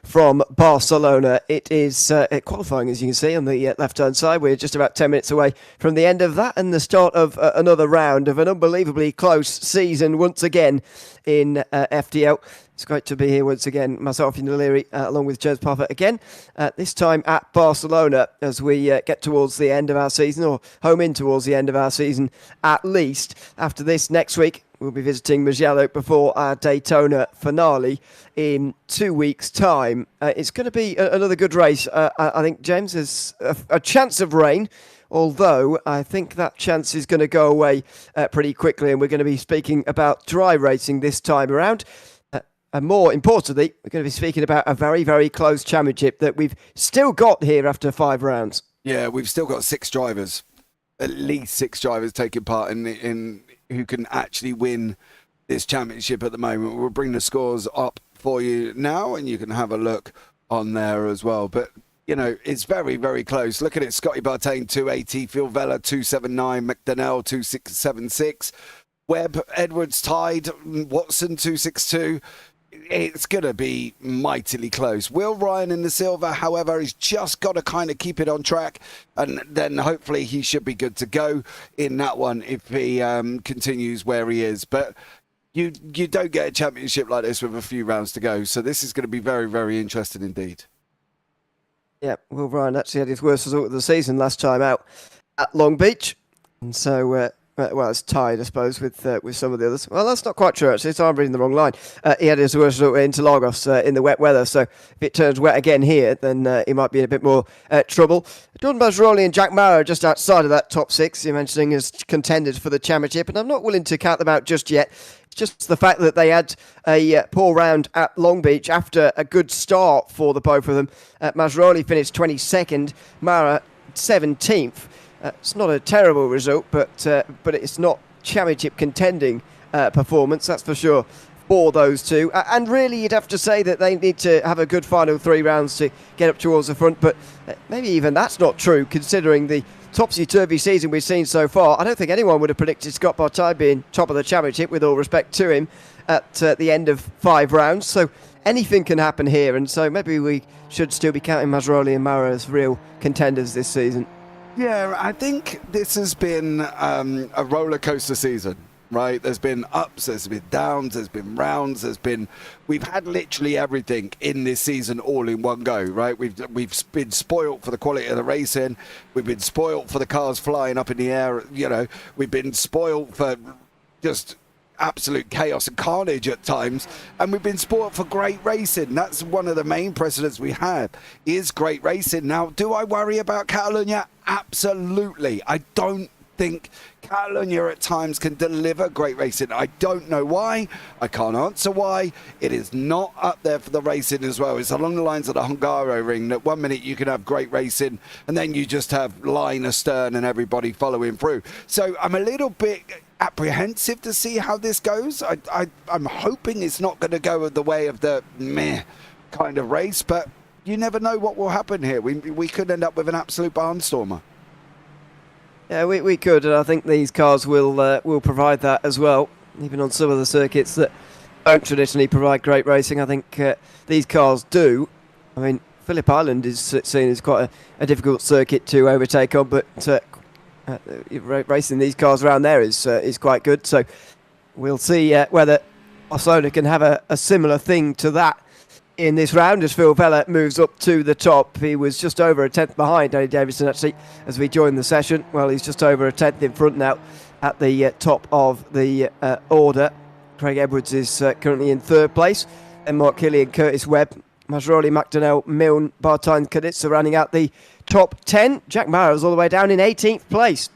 from Barcelona. It is qualifying, as you can see, on the left-hand side. We're just about 10 minutes away from the end of that and the start of another round of an unbelievably close season once again in FDL. It's great to be here once again, myself in O'Leary, along with Jez Parfitt again, this time at Barcelona as we get towards the end of our season, or home in towards the end of our season at least. After this, next week, we'll be visiting Mugello before our Daytona finale in 2 weeks' time. It's going to be another good race. I think, James, there's a chance of rain, although I think that chance is going to go away pretty quickly, and we're going to be speaking about dry racing this time around. And more importantly, we're going to be speaking about a very, very close championship that we've still got here after 5 rounds. Yeah, we've still got 6 drivers, at least 6 drivers taking part in who can actually win this championship at the moment. We'll bring the scores up for you now, and you can have a look on there as well. But, you know, it's very, very close. Look at it. Scotty Bartain, 280. Phil Vella, 279. McDonnell, 2676. Webb, Edwards tied. Watson, 262. It's going to be mightily close. Will Ryan in the silver, however, he's just got to kind of keep it on track, and then hopefully he should be good to go in that one if he continues where he is. But you don't get a championship like this with a few rounds to go, so this is going to be very, very interesting indeed. Yeah, Will Ryan actually had his worst result of the season last time out at Long Beach, and so well, it's tied, I suppose, with some of the others. Well, that's not quite true, actually. So I'm reading the wrong line. He had his worst result in Interlagos in the wet weather. So if it turns wet again here, then he might be in a bit more trouble. Jordan Basroli and Jack Mara are just outside of that top 6 you're mentioning as contenders for the championship. And I'm not willing to count them out just yet. It's just the fact that they had a poor round at Long Beach after a good start for the both of them. Masroli finished 22nd, Mara 17th. It's not a terrible result, but it's not championship contending performance, that's for sure, for those two. And really, you'd have to say that they need to have a good final 3 rounds to get up towards the front, but maybe even that's not true, considering the topsy-turvy season we've seen so far. I don't think anyone would have predicted Scott Bartai being top of the championship, with all respect to him, at the end of 5 rounds. So anything can happen here, and so maybe we should still be counting Masroli and Mara as real contenders this season. Yeah, I think this has been a roller coaster season, right? There's been ups, there's been downs, there's been rounds, we've had literally everything in this season all in one go, right? We've been spoilt for the quality of the racing, we've been spoilt for the cars flying up in the air, you know, we've been spoilt for just absolute chaos and carnage at times, and we've been spoiled for great racing. That's one of the main precedents we have, is great racing. Now, do I worry about Catalunya? Absolutely. I don't think Catalunya at times can deliver great racing. I don't know why. I can't answer why. It is not up there for the racing as well. It's along the lines of the Hungaro ring, that 1 minute you can have great racing and then you just have line astern and everybody following through. So I'm a little bit apprehensive to see how this goes. I'm hoping it's not going to go the way of the meh kind of race, but you never know what will happen here. We could end up with an absolute barnstormer. Yeah, we could, and I think these cars will provide that as well, even on some of the circuits that don't traditionally provide great racing. I think these cars do. I mean, Phillip Island is seen as quite a difficult circuit to overtake on, but racing these cars around there is quite good. So we'll see whether Barcelona can have a similar thing to that in this round as Phil Vella moves up to the top. He was just over a 10th behind Danny Davidson, actually, as we joined the session. Well, he's just over a 10th in front now at the top of the order. Craig Edwards is currently in 3rd place. And Mark Killian, Curtis Webb, Masroli, McDonnell, Milne, Bartain, Kaditsa rounding out the top 10. Jack Mara's all the way down in 18th place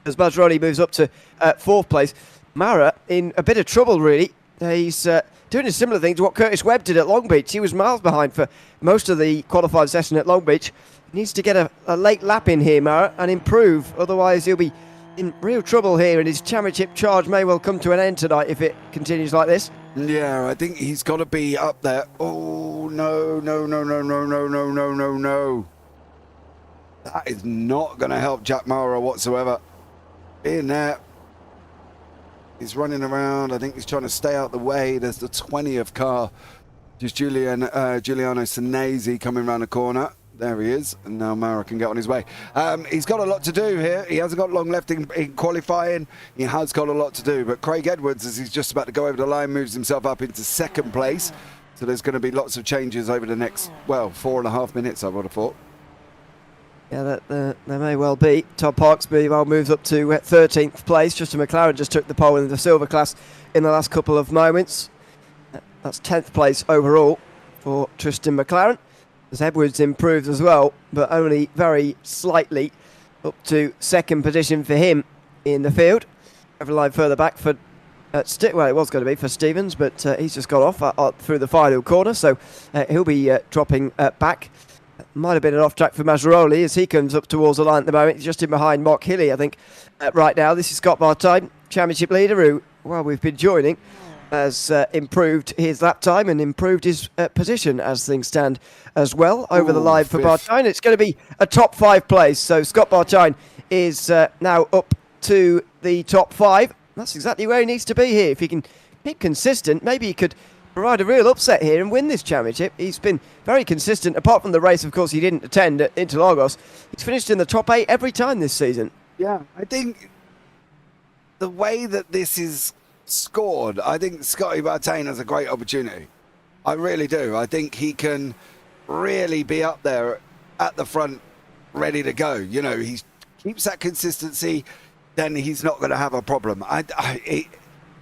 as Masroli moves up to 4th place. Mara in a bit of trouble, really. He's doing a similar thing to what Curtis Webb did at Long Beach. He was miles behind for most of the qualified session at Long Beach. He needs to get a late lap in here, Mara, and improve. Otherwise, he'll be in real trouble here, and his championship charge may well come to an end tonight if it continues like this. Yeah, I think he's got to be up there. Oh, no. That is not going to help Jack Mara whatsoever. In there. He's running around. I think he's trying to stay out the way. There's the 20th car Just Giuliano Sinesi coming around the corner. There he is, and now Mara can get on his way. He's got a lot to do here. He hasn't got long left in qualifying. He has got a lot to do, but Craig Edwards, as he's just about to go over the line, moves himself up into second place. So there's going to be lots of changes over the next, 4.5 minutes, I would have thought. Yeah, there may well be. Tom Parks meanwhile moves up to 13th place. Tristan McLaren just took the pole in the silver class in the last couple of moments. That's 10th place overall for Tristan McLaren. As Edwards improved as well, but only very slightly, up to second position for him in the field. Over the line further back for it was going to be for Stevens, but he's just got off through the final corner, so he'll be dropping back. Might have been an off track for Mazzaroli as he comes up towards the line at the moment. He's just in behind Mark Hilly, I think, right now. This is Scott Martine, championship leader, who, well, we've been joining, has improved his lap time and improved his position as things stand as well. Over the line for Martine. It's going to be a top 5 place. So Scott Martine is now up to the top 5. That's exactly where he needs to be here. If he can keep consistent, maybe he could provide a real upset here and win this championship. He's been very consistent. Apart from the race, of course, he didn't attend at Interlagos. He's finished in the top 8 every time this season. Yeah, I think the way that this is scored, I think Scotty Bartain has a great opportunity. I really do. I think he can really be up there at the front, ready to go. You know, he keeps that consistency, then he's not going to have a problem.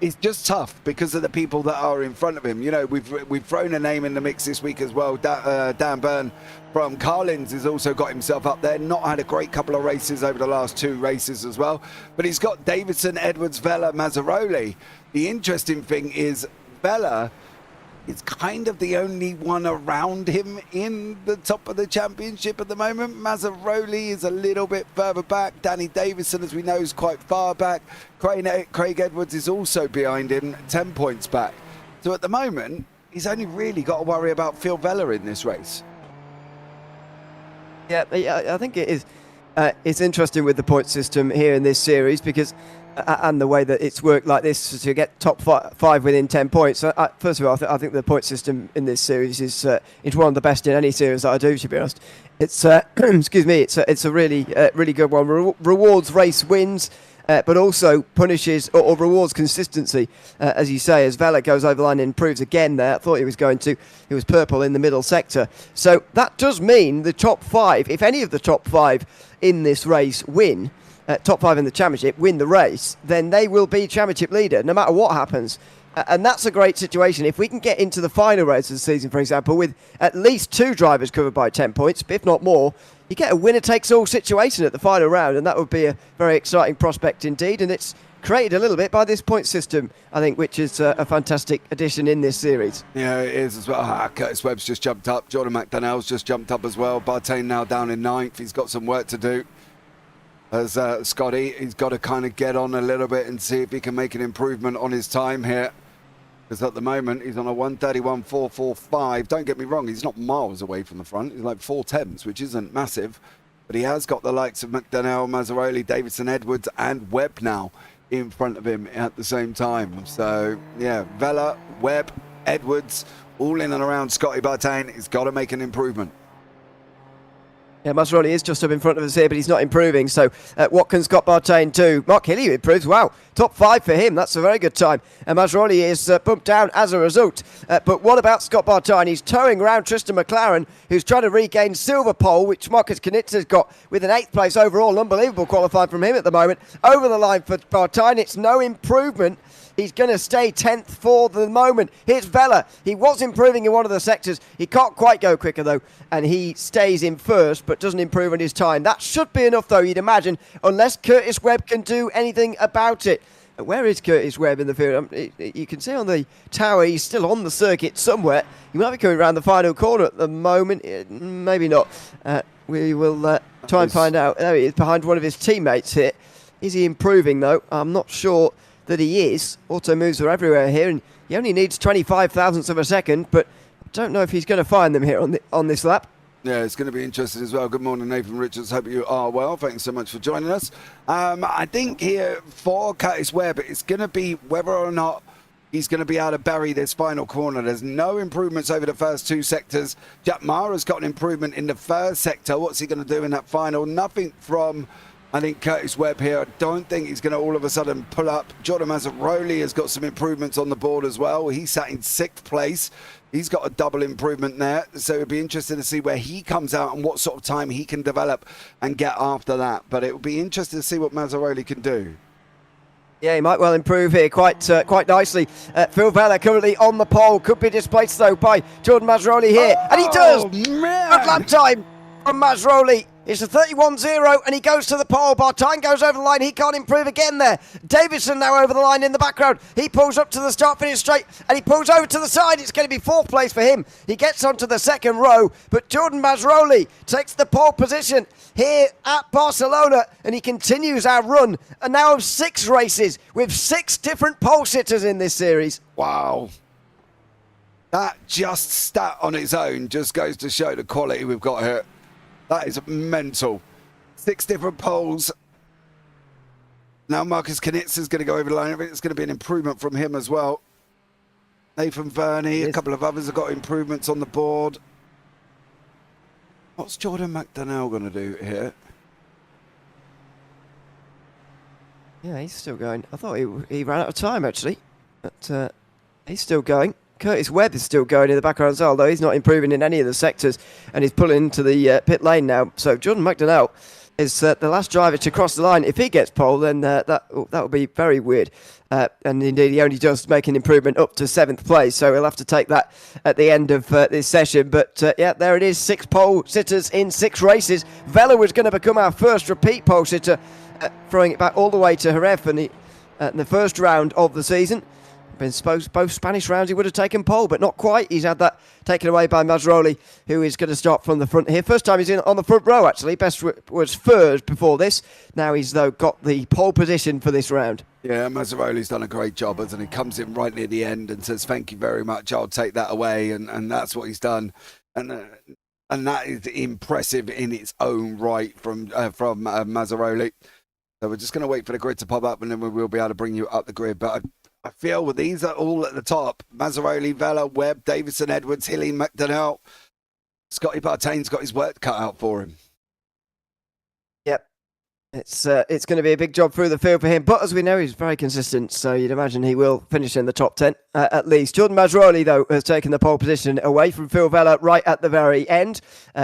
It's just tough because of the people that are in front of him. You know, we've thrown a name in the mix this week as well. Dan Byrne from Carlins has also got himself up there. Not had a great couple of races over the last 2 races as well. But he's got Davidson, Edwards, Vella, Mazzaroli. The interesting thing is Vella is kind of the only one around him in the top of the championship at the moment. Mazzaroli is a little bit further back. Danny Davison, as we know, is quite far back. Craig Edwards is also behind him, 10 points back. So at the moment, he's only really got to worry about Phil Vella in this race. Yeah, I think it is. It's interesting with the point system here in this series because, and the way that it's worked like this to get top 5 within 10 points. First of all, I think the point system in this series is one of the best in any series that I do, to be honest. It's excuse me, it's a really good one. Rewards race wins, but also punishes or rewards consistency, as you say, as Vella goes over the line and improves again there. I thought he was purple in the middle sector. So that does mean the top 5, if any of the top 5 in this race win, top 5 in the championship, win the race, then they will be championship leader, no matter what happens. And that's a great situation. If we can get into the final race of the season, for example, with at least 2 drivers covered by 10 points, if not more, you get a winner-takes-all situation at the final round, and that would be a very exciting prospect indeed. And it's created a little bit by this point system, I think, which is a fantastic addition in this series. Yeah, it is as well. Curtis Webb's just jumped up. Jordan McDonnell's just jumped up as well. Bartain now down in 9th. He's got some work to do. As Scotty, he's got to kind of get on a little bit and see if he can make an improvement on his time here. Because at the moment, he's on a 1:31.445. Don't get me wrong, he's not miles away from the front. He's like 4 tenths, which isn't massive. But he has got the likes of McDonnell, Mazzaroli, Davidson, Edwards, and Webb now in front of him at the same time. So, yeah, Vella, Webb, Edwards, all in and around Scotty Bartain. He's got to make an improvement. Yeah, Mazzaroli is just up in front of us here, but he's not improving. So what can Scott Bartain do? Mark Hilly improves. Wow, top 5 for him. That's a very good time. And Mazzaroli is bumped down as a result. But what about Scott Bartain? He's towing around Tristan McLaren, who's trying to regain silver pole, which Marcus Knitter's got with an 8th place overall. Unbelievable qualifying from him at the moment. Over the line for Bartain. It's no improvement. He's going to stay 10th for the moment. Here's Vella. He was improving in one of the sectors. He can't quite go quicker, though, and he stays in first, but doesn't improve on his time. That should be enough, though, you'd imagine, unless Curtis Webb can do anything about it. Where is Curtis Webb in the field? You can see on the tower he's still on the circuit somewhere. He might be coming around the final corner at the moment. Maybe not. We will try and find out. There he is, behind one of his teammates here. Is he improving, though? I'm not sure that he is. Auto moves are everywhere here, and he only needs 25 thousandths of a second, but I don't know if he's going to find them here on this lap. Yeah, it's going to be interesting as well. Good morning, Nathan Richards. Hope you are well. Thanks so much for joining us. I think here for Curtis Webb, it's going to be whether or not he's going to be able to bury this final corner. There's no improvements over the first two sectors. Jack Mara's got an improvement in the first sector. What's he going to do in that final? Nothing from, I think, Curtis Webb here. I don't think he's going to all of a sudden pull up. Jordan Mazzaroli has got some improvements on the board as well. He sat in 6th place. He's got a double improvement there. So it'd be interesting to see where he comes out and what sort of time he can develop and get after that. But it would be interesting to see what Mazzaroli can do. Yeah, he might well improve here quite nicely. Phil Vella currently on the pole. Could be displaced, though, by Jordan Mazzaroli here. And he does! Good lap time from Mazzaroli. It's a 31.0 and he goes to the pole. Bartine goes over the line. He can't improve again there. Davidson now over the line in the background. He pulls up to the start-finish straight and he pulls over to the side. It's going to be 4th place for him. He gets onto the 2nd row, but Jordan Mazzaroli takes the pole position here at Barcelona and he continues our run. And now of 6 races with 6 different pole sitters in this series. Wow. That just stat on its own just goes to show the quality we've got here. That is mental. 6 different poles. Now Marcus Knitz is going to go over the line. I think it's going to be an improvement from him as well. Nathan Verney, a couple of others have got improvements on the board. What's Jordan McDonnell going to do here? Yeah, he's still going. I thought he ran out of time, actually. But he's still going. Curtis Webb is still going in the background as well, though he's not improving in any of the sectors and he's pulling into the pit lane now. So Jordan McDonnell is the last driver to cross the line. If he gets pole, then that would be very weird. And indeed, he only does make an improvement up to 7th place, so he'll have to take that at the end of this session. But yeah, there it is, 6 pole sitters in 6 races. Vella was going to become our first repeat pole sitter, throwing it back all the way to Jerez in the first round of the season. Been supposed both Spanish rounds he would have taken pole, but not quite. He's had that taken away by Mazzaroli, who is going to start from the front here. First time he's in on the front row, actually. Best was third before this. Now he's, though, got the pole position for this round. Yeah, Mazzaroli's done a great job, hasn't he? Comes in right near the end and says, thank you very much, I'll take that away. And that's what he's done. And that is impressive in its own right from Mazzaroli. So we're just going to wait for the grid to pop up and then we will be able to bring you up the grid. But I feel with these are all at the top. Mazzaroli, Vella, Webb, Davison, Edwards, Hilly, McDonnell. Scotty Bartane's got his work cut out for him. Yep. It's going to be a big job through the field for him, but as we know, he's very consistent, so you'd imagine he will finish in the top 10 at least. Jordan Mazzaroli, though, has taken the pole position away from Phil Vella right at the very end.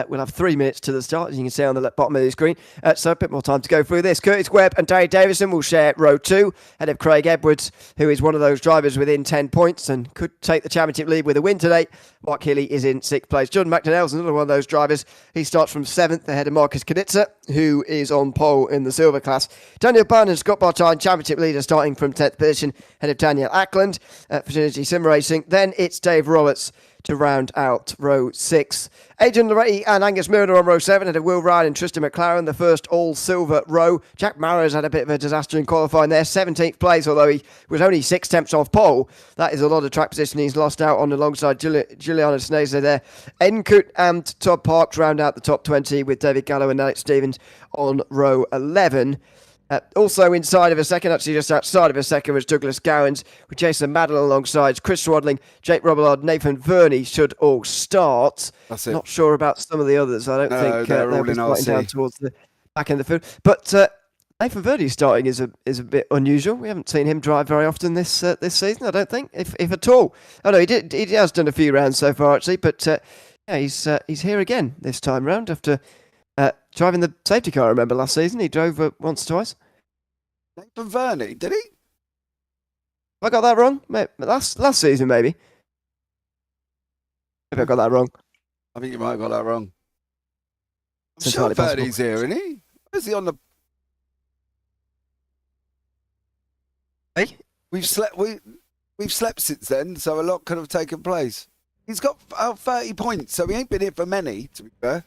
We'll have 3 minutes to the start, as you can see on the bottom of the screen, so a bit more time to go through this. Curtis Webb and Derry Davison will share row 2, ahead of Craig Edwards, who is one of those drivers within 10 points and could take the championship lead with a win today. Mark Healy is in 6th place. Jordan McDonnell's another one of those drivers. He starts from 7th ahead of Marcus Knitzer, who is on pole in the silver class. Daniel Byrne and Scott Bartine, championship leader, starting from 10th position ahead of Daniel Ackland for Synergy Sim Racing. Then it's Dave Roberts to round out row 6. Adrian Loretti and Angus Murder on row 7 ahead of Will Ryan and Tristan McLaren, the first all-silver row. Jack Mara's had a bit of a disaster in qualifying there, 17th place, although he was only 6 tenths off pole. That is a lot of track position he's lost out on alongside Juliana Snezer there. Enkut and Todd Parks round out the top 20 with David Gallo and Alex Stevens on row 11. Also inside of a second, actually just outside of a second, was Douglas Gowans with Jason Maddell alongside Chris Swadling, Jake Robillard, Nathan Verney should all start. That's it. Not sure about some of the others. I don't think they're all they'll be in fighting RC. down towards the back end of the field. But Nathan Verney starting is a bit unusual. We haven't seen him drive very often this season, I don't think, if at all. Oh no, he has done a few rounds so far actually, but yeah, he's here again this time round after driving the safety car. I remember last season he drove once or twice. Nathan Verney, did he? Have I got that wrong? Last season, maybe. Maybe I got that wrong. I think you might have got that wrong. I'm It's sure entirely Verney's here, isn't he? Where's he on the... Hey? We've slept since then, so a lot could have taken place. He's got out 30 points, so he ain't been here for many, to be fair.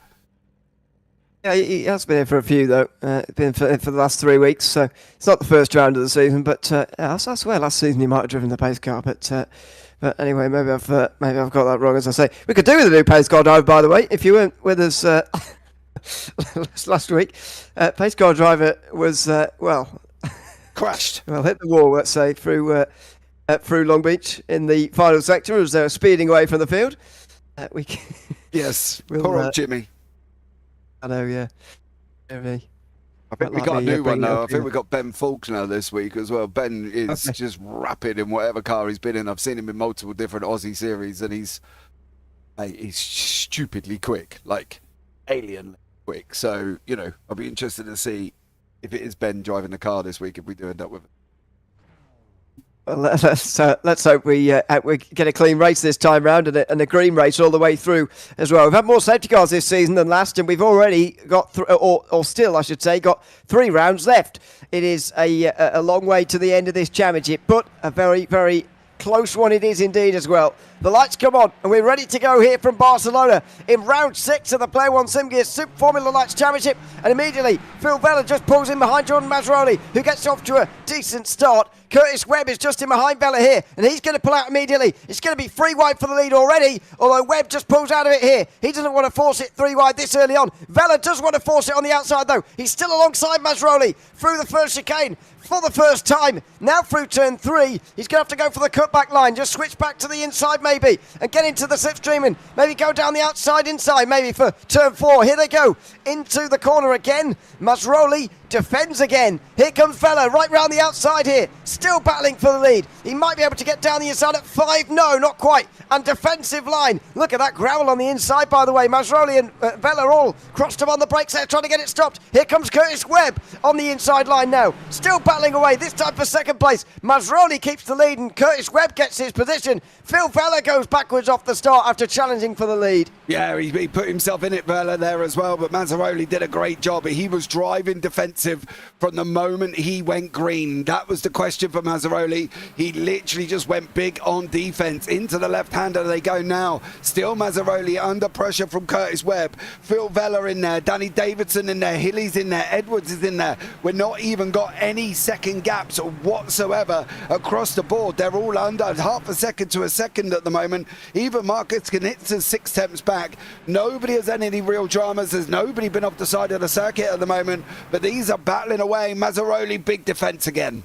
Yeah, he has been here for a few, though. Been for the last 3 weeks, so it's not the first round of the season. But I swear last season he might have driven the pace car. But anyway, maybe I've got that wrong. As I say, we could do with a new pace car driver, by the way. If you weren't with us last week, pace car driver was Crashed. well, hit the wall. Let's say through through Long Beach in the final sector as they were speeding away from the field. Yes, We'll, poor old Jimmy. I know, yeah. Jimmy. I think we got a new one now. I think we got Ben Faulkner this week as well. Ben is just rapid in whatever car he's been in. I've seen him in multiple different Aussie series, and he's stupidly quick, like alien quick. So, you know, I'll be interested to see if it is Ben driving the car this week, if we do end up with it. Well, let's hope we get a clean race this time round and a green race all the way through as well. We've had more safety cars this season than last, and we've already got, or still, I should say, got 3 rounds left. It is a long way to the end of this championship, but a very, very close one it is indeed as well. The lights come on and we're ready to go here from Barcelona in round 6 of the Player One Sim Gear Super Formula Lights Championship, and immediately Phil Vella just pulls in behind Jordan Masroli, who gets off to a decent start. Curtis Webb is just in behind Vella here, and he's going to pull out immediately. It's going to be 3 wide for the lead already, although Webb just pulls out of it here. He doesn't want to force it 3 wide this early on. Vella does want to force it on the outside though. He's still alongside Masroli through the first chicane for the first time. Now through turn 3, he's going to have to go for the cutback line. Just switch back to the inside maybe and get into the slipstream and maybe go down the outside inside maybe for turn 4. Here they go into the corner again. Masroli defends again. Here comes Vella right round the outside here. Still battling for the lead. He might be able to get down the inside at 5. No, not quite. And defensive line. Look at that gravel on the inside, by the way. Masroli and Vella all crossed him on the brakes there, trying to get it stopped. Here comes Curtis Webb on the inside line now. Still battling away, this time for second place. Masroli keeps the lead and Curtis Webb gets his position. Phil Vella goes backwards off the start after challenging for the lead. Yeah, he put himself in it, Vella, there as well, but Masroli did a great job. He was driving defensive from the moment he went green. That was the question for Masroli. He literally just went big on defense. Into the left-hander they go now. Still Masroli under pressure from Curtis Webb. Phil Vella in there, Danny Davidson in there, Hilly's in there, Edwards is in there. We're not even got any second gaps whatsoever across the board. They're all under half a second to a second at the moment. Even Marcus Knitza's 6 tenths back. Nobody has had any real dramas. There's nobody been off the side of the circuit at the moment, but these are battling away. Masroli, big defense again.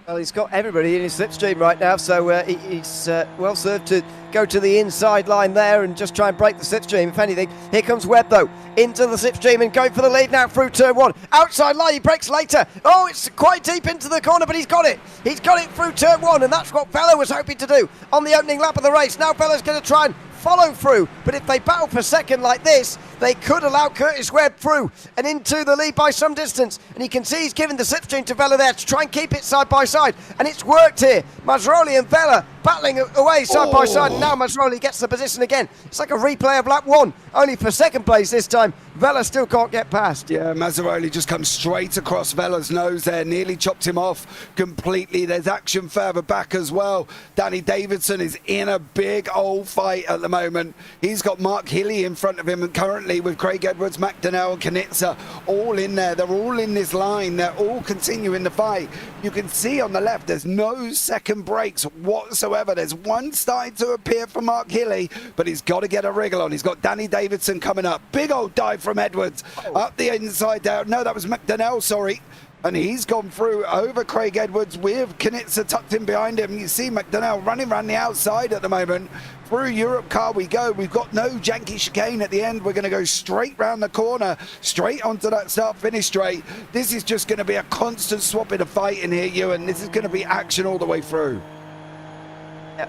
Well, he's got everybody in his slipstream right now, so he's well served to go to the inside line there and just try and break the slipstream, if anything. Here comes Webb, though, into the slipstream and going for the lead now through turn 1. Outside line, he breaks later. Oh, it's quite deep into the corner, but he's got it. He's got it through turn 1, and that's what Vella was hoping to do on the opening lap of the race. Now Vella's going to try and follow through, but if they battle for second like this, they could allow Curtis Webb through and into the lead by some distance, and you can see he's giving the slipstream to Vella there to try and keep it side by side, and it's worked here. Masroli and Vella battling away side by side, and now Masroli gets the position again. It's like a replay of lap 1, only for second place this time. Vella still can't get past. Yeah, Masroli just comes straight across Vella's nose there, nearly chopped him off completely. There's action further back as well. Danny Davidson is in a big old fight at the moment. He's got Mark Hilly in front of him, and currently with Craig Edwards, McDonnell and Knitza all in there. They're all in this line. They're all continuing the fight. You can see on the left there's no second brakes whatsoever. There's one starting to appear for Mark Hilly, but he's got to get a wriggle on. He's got Danny Davidson coming up. Big old dive from Edwards up the inside there. No, that was McDonnell, sorry. And he's gone through over Craig Edwards with Knitza tucked in behind him. You see McDonnell running around the outside at the moment. Through Europe car we go. We've got no janky chicane at the end. We're going to go straight round the corner, straight onto that start-finish straight. This is just going to be a constant swapping of fight in here, Ewan. This is going to be action all the way through.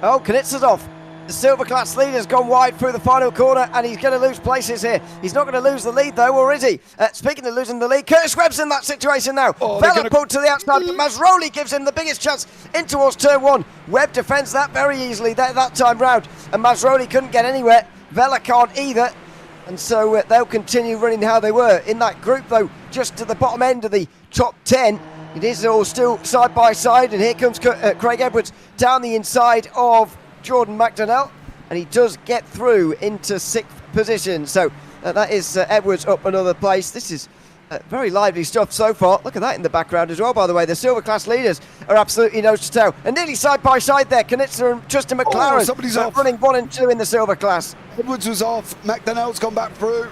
Oh, Knitza's off. The silver class leader's gone wide through the final corner, and he's going to lose places here. He's not going to lose the lead though, or is he? Speaking of losing the lead, Curtis Webb's in that situation now. Vella pulled to the outside, but Masroli gives him the biggest chance in towards turn 1. Webb defends that very easily that time round, and Masroli couldn't get anywhere. Vella can't either, and so they'll continue running how they were. In that group though, just to the bottom end of the top 10, it is all still side by side, and here comes Craig Edwards down the inside of Jordan McDonnell, and he does get through into 6th position. So that is Edwards up another place. This is very lively stuff so far. Look at that in the background as well, by the way. The silver class leaders are absolutely nose to tail, and nearly side by side there. Knitza and Justin McLaren somebody's off. running 1 and 2 in the silver class. Edwards was off. McDonnell's gone back through.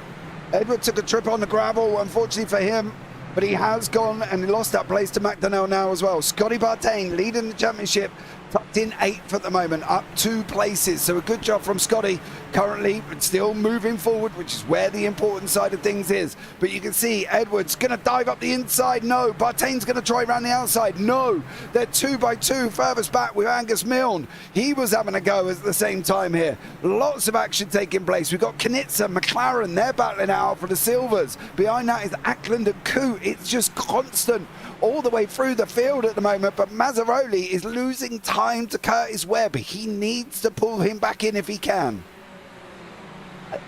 Edwards took a trip on the gravel, unfortunately for him, but he has gone and he lost that place to McDonnell now as well. Scotty Bartain leading the championship tucked in 8th at the moment, up 2 places. So a good job from Scotty currently, but still moving forward, which is where the important side of things is. But you can see Edwards going to dive up the inside. No. Bartain's going to try around the outside. No. They're 2 by 2 furthest back with Angus Milne. He was having a go at the same time here. Lots of action taking place. We've got Knitzer, McLaren, they're battling out for the silvers. Behind that is Ackland and Coote. It's just constant all the way through the field at the moment, but Mazzaroli is losing time to Curtis Webb. He needs to pull him back in if he can.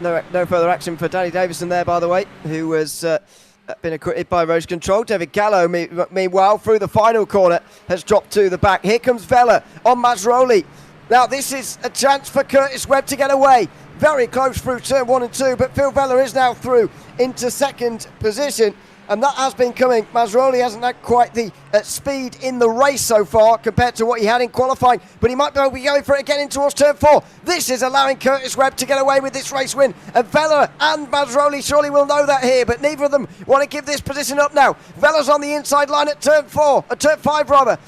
No further action for Danny Davison there, by the way, who has been acquitted by Roche Control. David Gallo, meanwhile, through the final corner, has dropped to the back. Here comes Vella on Mazzaroli. Now, this is a chance for Curtis Webb to get away. Very close through turn 1 and 2, but Phil Vella is now through into second position. And that has been coming. Mazzaroli hasn't had quite the speed in the race so far compared to what he had in qualifying, but he might be able to be going for it again in towards turn 4. This is allowing Curtis Webb to get away with this race win, and Vella and Mazzaroli surely will know that here, but neither of them want to give this position up now. Vella's on the inside line at turn 5 rather.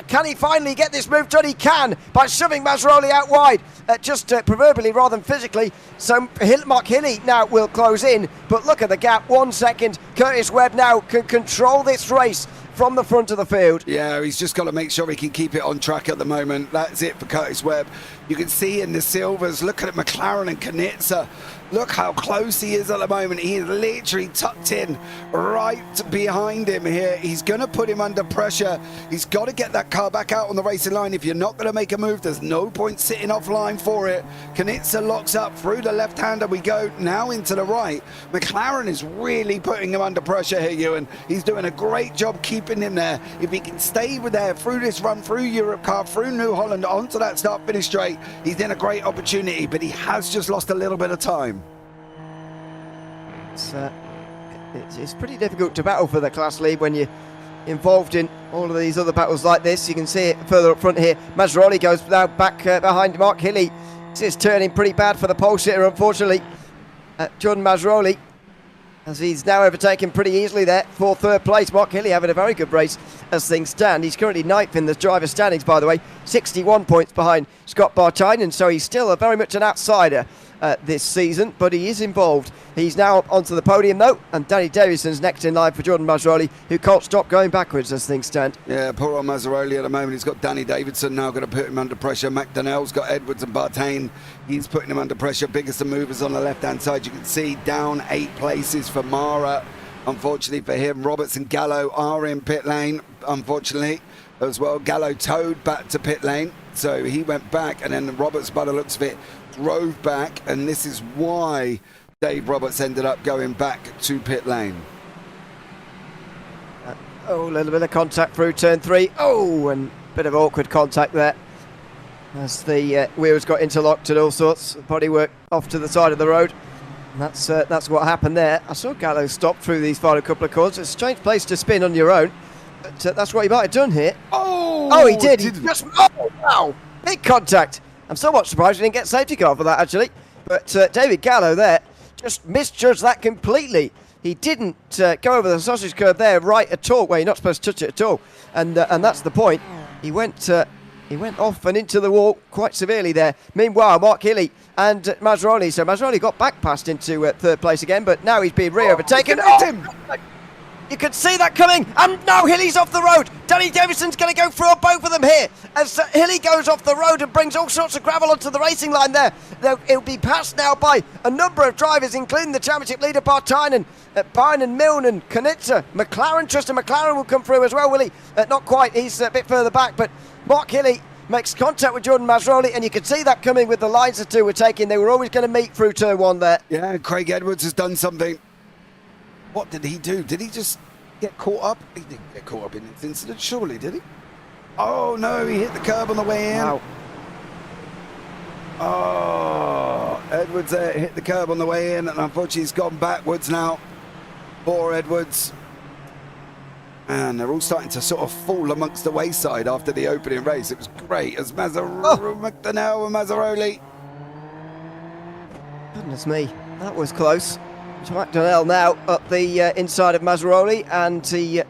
Can he finally get this move done? He can, by shoving Mazzaroli out wide, just proverbially rather than physically. So Mark Hilly now will close in, but look at the gap, 1 second. Curtis Webb now can control this race from the front of the field. Yeah, he's just got to make sure he can keep it on track at the moment. That's it for Curtis Webb. You can see in the silvers, look at McLaren and Knitzer. Look how close he is at the moment. He is literally tucked in right behind him here. He's going to put him under pressure. He's got to get that car back out on the racing line. If you're not going to make a move, there's no point sitting offline for it. Knitzer locks up through the left-hander. We go now into the right. McLaren is really putting him under pressure here, Ewan. He's doing a great job keeping him there. If he can stay with there through this run, through Europe car, through New Holland, onto that start-finish straight, he's in a great opportunity, but he has just lost a little bit of time. It's pretty difficult to battle for the class lead when you're involved in all of these other battles like this. You can see it further up front here. Mazzaroli goes now back behind Mark Hilly. This is turning pretty bad for the pole sitter, unfortunately. Jordan Mazzaroli, as he's now overtaken pretty easily there for third place. Mark Hilly having a very good race as things stand. He's currently 9th in the driver standings, by the way, 61 points behind Scott Bartainen, so he's still very much an outsider this season, but he is involved. He's now onto the podium though, and Danny Davison's next in line for Jordan Mazzaroli, who can't stop going backwards as things stand. Yeah, poor old Mazzaroli at the moment. He's got Danny Davidson now going to put him under pressure. McDonnell's got Edwards and Bartain. He's putting him under pressure. Biggest of movers on the left-hand side. You can see down 8 places for Mara. Unfortunately for him, Roberts and Gallo are in pit lane, unfortunately, as well. Gallo towed back to pit lane, so he went back, and then Roberts, by the looks of it, drove back, and this is why Dave Roberts ended up going back to pit lane. A little bit of contact through turn 3. And a bit of awkward contact there as the wheels got interlocked and all sorts. Bodywork off to the side of the road. And that's what happened there. I saw Gallo stop through these final couple of corners. It's a strange place to spin on your own, but that's what he might have done here. Oh, he did. Wow, big contact. I'm somewhat surprised he didn't get safety car for that, actually. But David Gallo there just misjudged that completely. He didn't go over the sausage curve there right at all. Well, you're not supposed to touch it at all. And that's the point. He went off and into the wall quite severely there. Meanwhile, Mark Hilly and Mazzaroli. So Mazzaroli got back passed into third place again, but now he's being re-overtaken. You could see that coming, and now Hilly's off the road. Danny Davison's going to go through both of them here as Hilly goes off the road and brings all sorts of gravel onto the racing line there. It'll be passed now by a number of drivers, including the championship leader Bartainen, Byrne, Milne and Knitzer. Tristan McLaren will come through as well, will he? Not quite, he's a bit further back, but Mark Hilly makes contact with Jordan Mazzaroli, and you could see that coming with the lines the two were taking. They were always going to meet through turn 1 there. Yeah, Craig Edwards has done something. What did he do? Did he just get caught up? He didn't get caught up in this incident, surely, did he? Oh, no, he hit the curb on the way in. Wow. Oh, Edwards hit the curb on the way in, and unfortunately he's gone backwards now. Poor Edwards. And they're all starting to sort of fall amongst the wayside after the opening race. It was great as McDonnell and Mazzaroli. Goodness me, that was close. McDonnell now up the inside of Mazzaroli, and he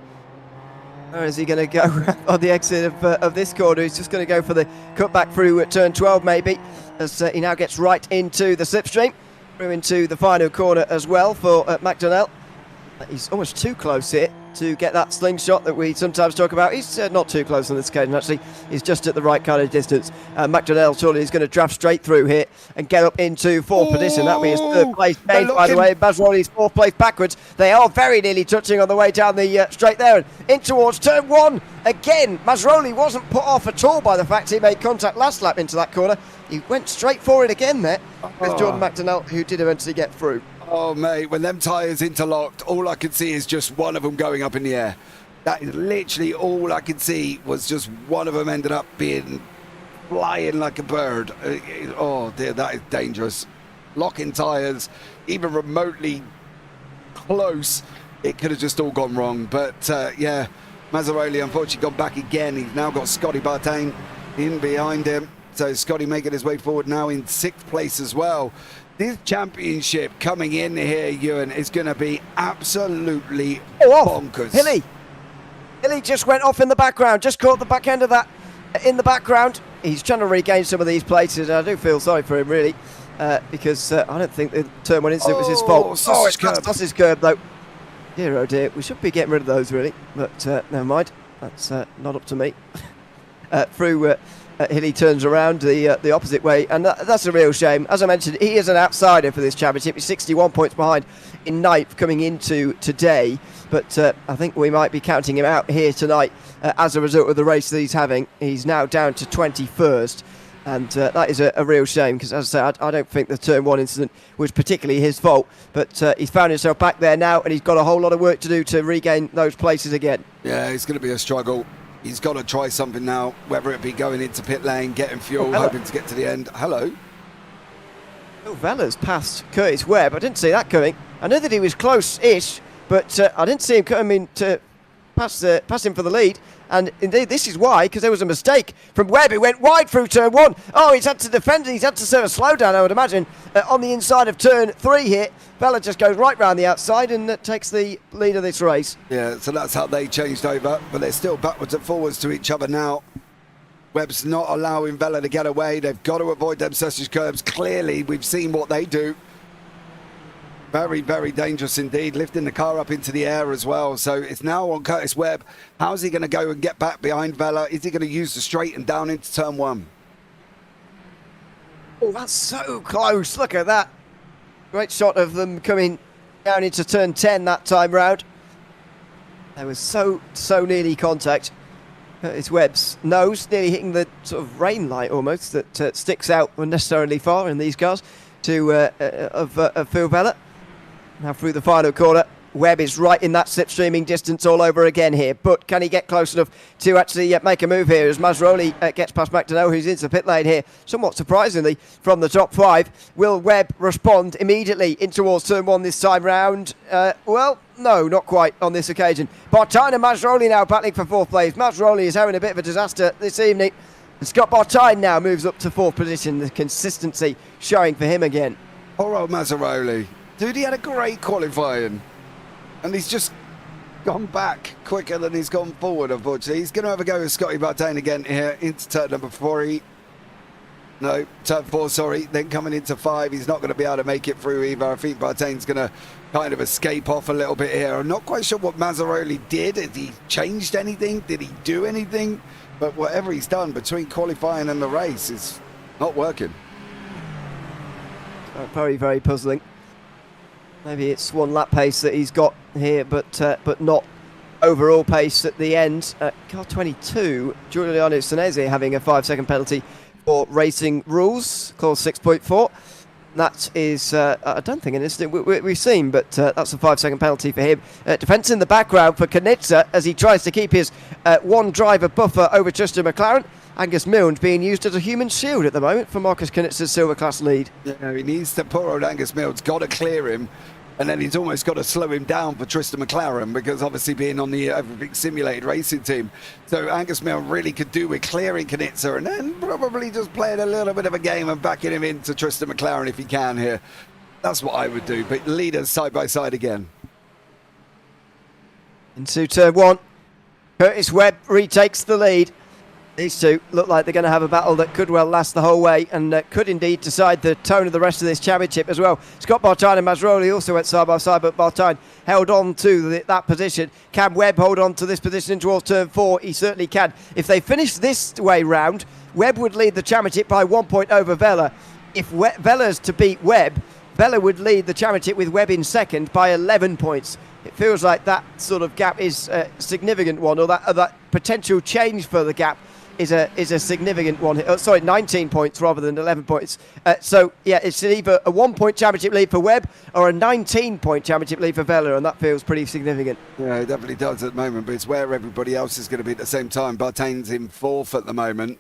Where is he going to go on the exit of this corner? He's just going to go for the cutback through turn 12 maybe, as he now gets right into the slipstream, through into the final corner as well for McDonnell. He's almost too close here to get that slingshot that we sometimes talk about. He's not too close on this occasion, actually. He's just at the right kind of distance. McDonnell surely is going to draft straight through here and get up into fourth position. That'll be his third place gain, by the way. Masroli's fourth place backwards. They are very nearly touching on the way down the straight there. And in towards turn one. Again, Masroli wasn't put off at all by the fact he made contact last lap into that corner. He went straight for it again there. There's Jordan McDonnell, who did eventually get through. Oh, mate, when them tyres interlocked, all I could see is just one of them going up in the air. That is literally all I could see, was just one of them ended up being flying like a bird. Oh, dear, that is dangerous. Locking tyres, even remotely close, it could have just all gone wrong. But, yeah, Mazzaroli unfortunately gone back again. He's now got Scotty Bartain in behind him. So Scotty making his way forward now in 6th place as well. This championship coming in here, Ewan, is going to be absolutely bonkers. Hilly just went off in the background, just caught the back end of that in the background. He's trying to regain some of these places. I do feel sorry for him, really, because I don't think the turn one incident was his fault. It's Sausage curb, though. Dear, oh dear, we should be getting rid of those, really, but never mind. That's not up to me. Through... Hilly turns around the opposite way, and that's a real shame. As I mentioned, he is an outsider for this championship. He's 61 points behind in ninth coming into today, but I think we might be counting him out here tonight as a result of the race that he's having. He's now down to 21st, and that is a real shame, because as I say, I don't think the turn one incident was particularly his fault, but he's found himself back there now, and he's got a whole lot of work to do to regain those places again. Yeah, it's going to be a struggle. He's got to try something now, whether it be going into pit lane, getting fuel, hoping to get to the end. Hello. Oh, Vella's passed Curtis Webb. I didn't see that coming. I knew that he was close-ish, but I didn't see him coming to pass him for the lead. And indeed, this is why, because there was a mistake from Webb. He went wide through turn one. Oh, he's had to defend. He's had to serve a slowdown, I would imagine, on the inside of turn 3 here. Vella just goes right round the outside and takes the lead of this race. Yeah, so that's how they changed over, but they're still backwards and forwards to each other now. Webb's not allowing Vella to get away. They've got to avoid them sausage curbs. Clearly, we've seen what they do. Very, very dangerous indeed, lifting the car up into the air as well. So it's now on Curtis Webb. How's he going to go and get back behind Vella? Is he going to use the straight and down into turn 1? Oh, that's so close. Look at that. Great shot of them coming down into turn 10 that time round. There was so nearly contact. Curtis Webb's nose nearly hitting the sort of rain light almost that sticks out unnecessarily far in these cars of Phil Vella. Now through the final corner, Webb is right in that slipstreaming distance all over again here, but can he get close enough to actually make a move here as Masroli gets past McDonnell, who's into the pit lane here, somewhat surprisingly from the top 5. Will Webb respond immediately in towards turn 1 this time round? Well, no, not quite on this occasion. Bartain and Masroli now battling for 4th place. Masroli is having a bit of a disaster this evening. And Scott Bartain now moves up to 4th position, the consistency showing for him again. Poor old Mazzaroli. Dude, he had a great qualifying. And he's just gone back quicker than he's gone forward, unfortunately. He's going to have a go with Scotty Bartain again here into turn number 4. No, turn 4, sorry. Then coming into 5, he's not going to be able to make it through either. I think Bartain's going to kind of escape off a little bit here. I'm not quite sure what Mazzaroli did. Has he changed anything? Did he do anything? But whatever he's done between qualifying and the race is not working. Very, very puzzling. Maybe it's one lap pace that he's got here, but not overall pace at the end. Car 22, Giuliano Senesi having a 5-second penalty for racing rules, clause 6.4. That is, I don't think an incident we've seen, but that's a 5-second penalty for him. Defence in the background for Knitzer as he tries to keep his one driver buffer over Tristan McLaren. Angus Milne's being used as a human shield at the moment for Marcus Knitzer's silver class lead. Yeah, he needs to, poor old Angus Milne's got to clear him, and then he's almost got to slow him down for Tristan McLaren, because obviously being on the Everything Simulated racing team. So Angus Milne really could do with clearing Knitzer and then probably just playing a little bit of a game and backing him into Tristan McLaren if he can here. That's what I would do, but leaders side by side again. Into turn 1. Curtis Webb retakes the lead. These two look like they're going to have a battle that could well last the whole way and could indeed decide the tone of the rest of this championship as well. Scott Bartine and Masroli also went side by side, but Bartine held on to that position. Can Webb hold on to this position towards turn 4? He certainly can. If they finish this way round, Webb would lead the championship by 1 point over Vella. If Vella's to beat Webb, Vella would lead the championship with Webb in second by 11 points. It feels like that sort of gap is a significant one, or that potential change for the gap is a significant one. 19 points rather than 11 points. So, yeah, it's either a 1 point championship lead for Webb or a 19-point championship lead for Vella, and that feels pretty significant. Yeah, it definitely does at the moment, but it's where everybody else is going to be at the same time. Bartane's in 4th at the moment.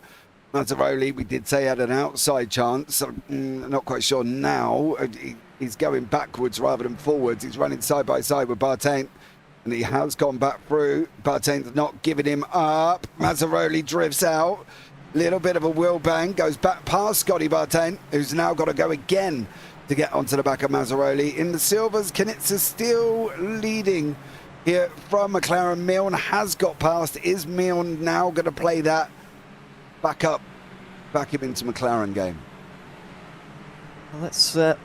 Mazzaroli, we did say, had an outside chance. I'm not quite sure now. He's going backwards rather than forwards. He's running side by side with Bartane. And he has gone back through. Bartane's not giving him up. Mazzaroli drifts out. Little bit of a wheel bang. Goes back past Scotty Bartane, who's now got to go again to get onto the back of Mazzaroli. In the silvers, Knizia still leading here from McLaren. Milne has got past. Is Milne now going to play that back up, back him into McLaren game? Well,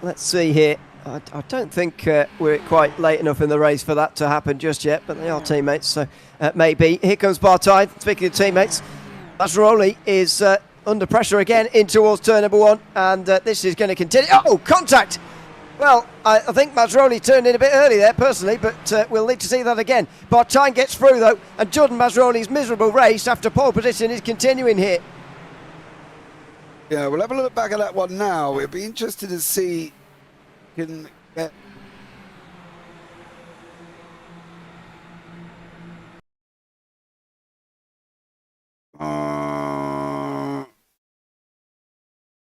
let's see here. I don't think we're quite late enough in the race for that to happen just yet, but they are teammates, so maybe. Here comes Bartine. Speaking of teammates, Mazzaroli is under pressure again in towards turn number 1, and this is going to continue. Oh, contact! Well, I think Mazzaroli turned in a bit early there, personally, but we'll need to see that again. Bartine gets through, though, and Jordan Mazzaroli's miserable race after pole position is continuing here. Yeah, we'll have a look back at that one now. It'll be interesting to see. Can get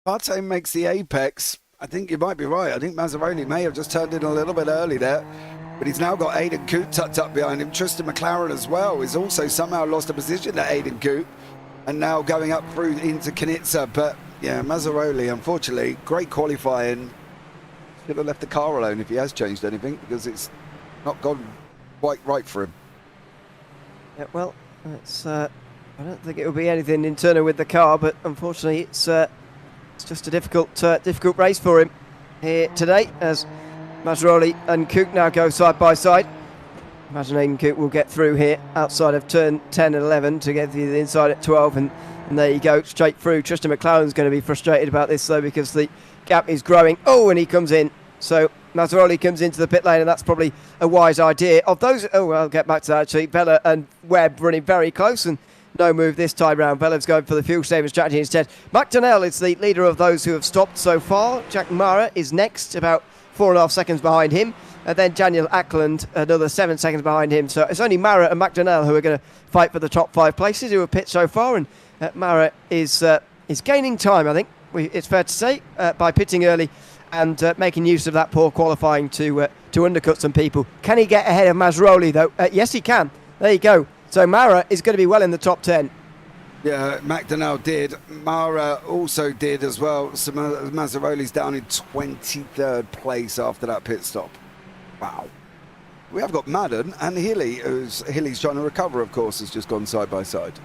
Bartane makes the apex. I think you might be right. I think Mazzaroli may have just turned in a little bit early there, but he's now got Aidan Coote tucked up behind him. Tristan McLaren as well is also somehow lost a position to Aidan Coote and now going up through into Knizia. But yeah, Mazzaroli, unfortunately, great qualifying. Should have left the car alone if he has changed anything, because it's not gone quite right for him. Yeah, well, it's I don't think it will be anything internal with the car, but unfortunately it's just a difficult race for him here today, as Mazzaroli and Coote now go side by side. Imagine Aidan Coote will get through here outside of turn 10 and 11 to get to the inside at 12, and there you go, straight through. Tristan McLaren's going to be frustrated about this, though, because the gap is growing. Oh, and he comes in. So Mazzaroli comes into the pit lane, and that's probably a wise idea. Of those, I'll get back to that actually. Vella and Webb running very close, and no move this time round. Vella's going for the fuel saving strategy instead. McDonnell is the leader of those who have stopped so far. Jack Mara is next, about 4.5 seconds behind him. And then Daniel Ackland, another 7 seconds behind him. So it's only Mara and McDonnell who are going to fight for the top 5 places, who have pit so far. And Mara is gaining time, I think. It's fair to say, by pitting early and making use of that poor qualifying to undercut some people. Can he get ahead of Mazzaroli, though? Yes, he can. There you go. So Mara is going to be well in the top 10. Yeah, McDonnell did. Mara also did as well. So Mazzaroli's down in 23rd place after that pit stop. Wow. We have got Madden and Hilly, Hilly's trying to recover, of course, has just gone side by side.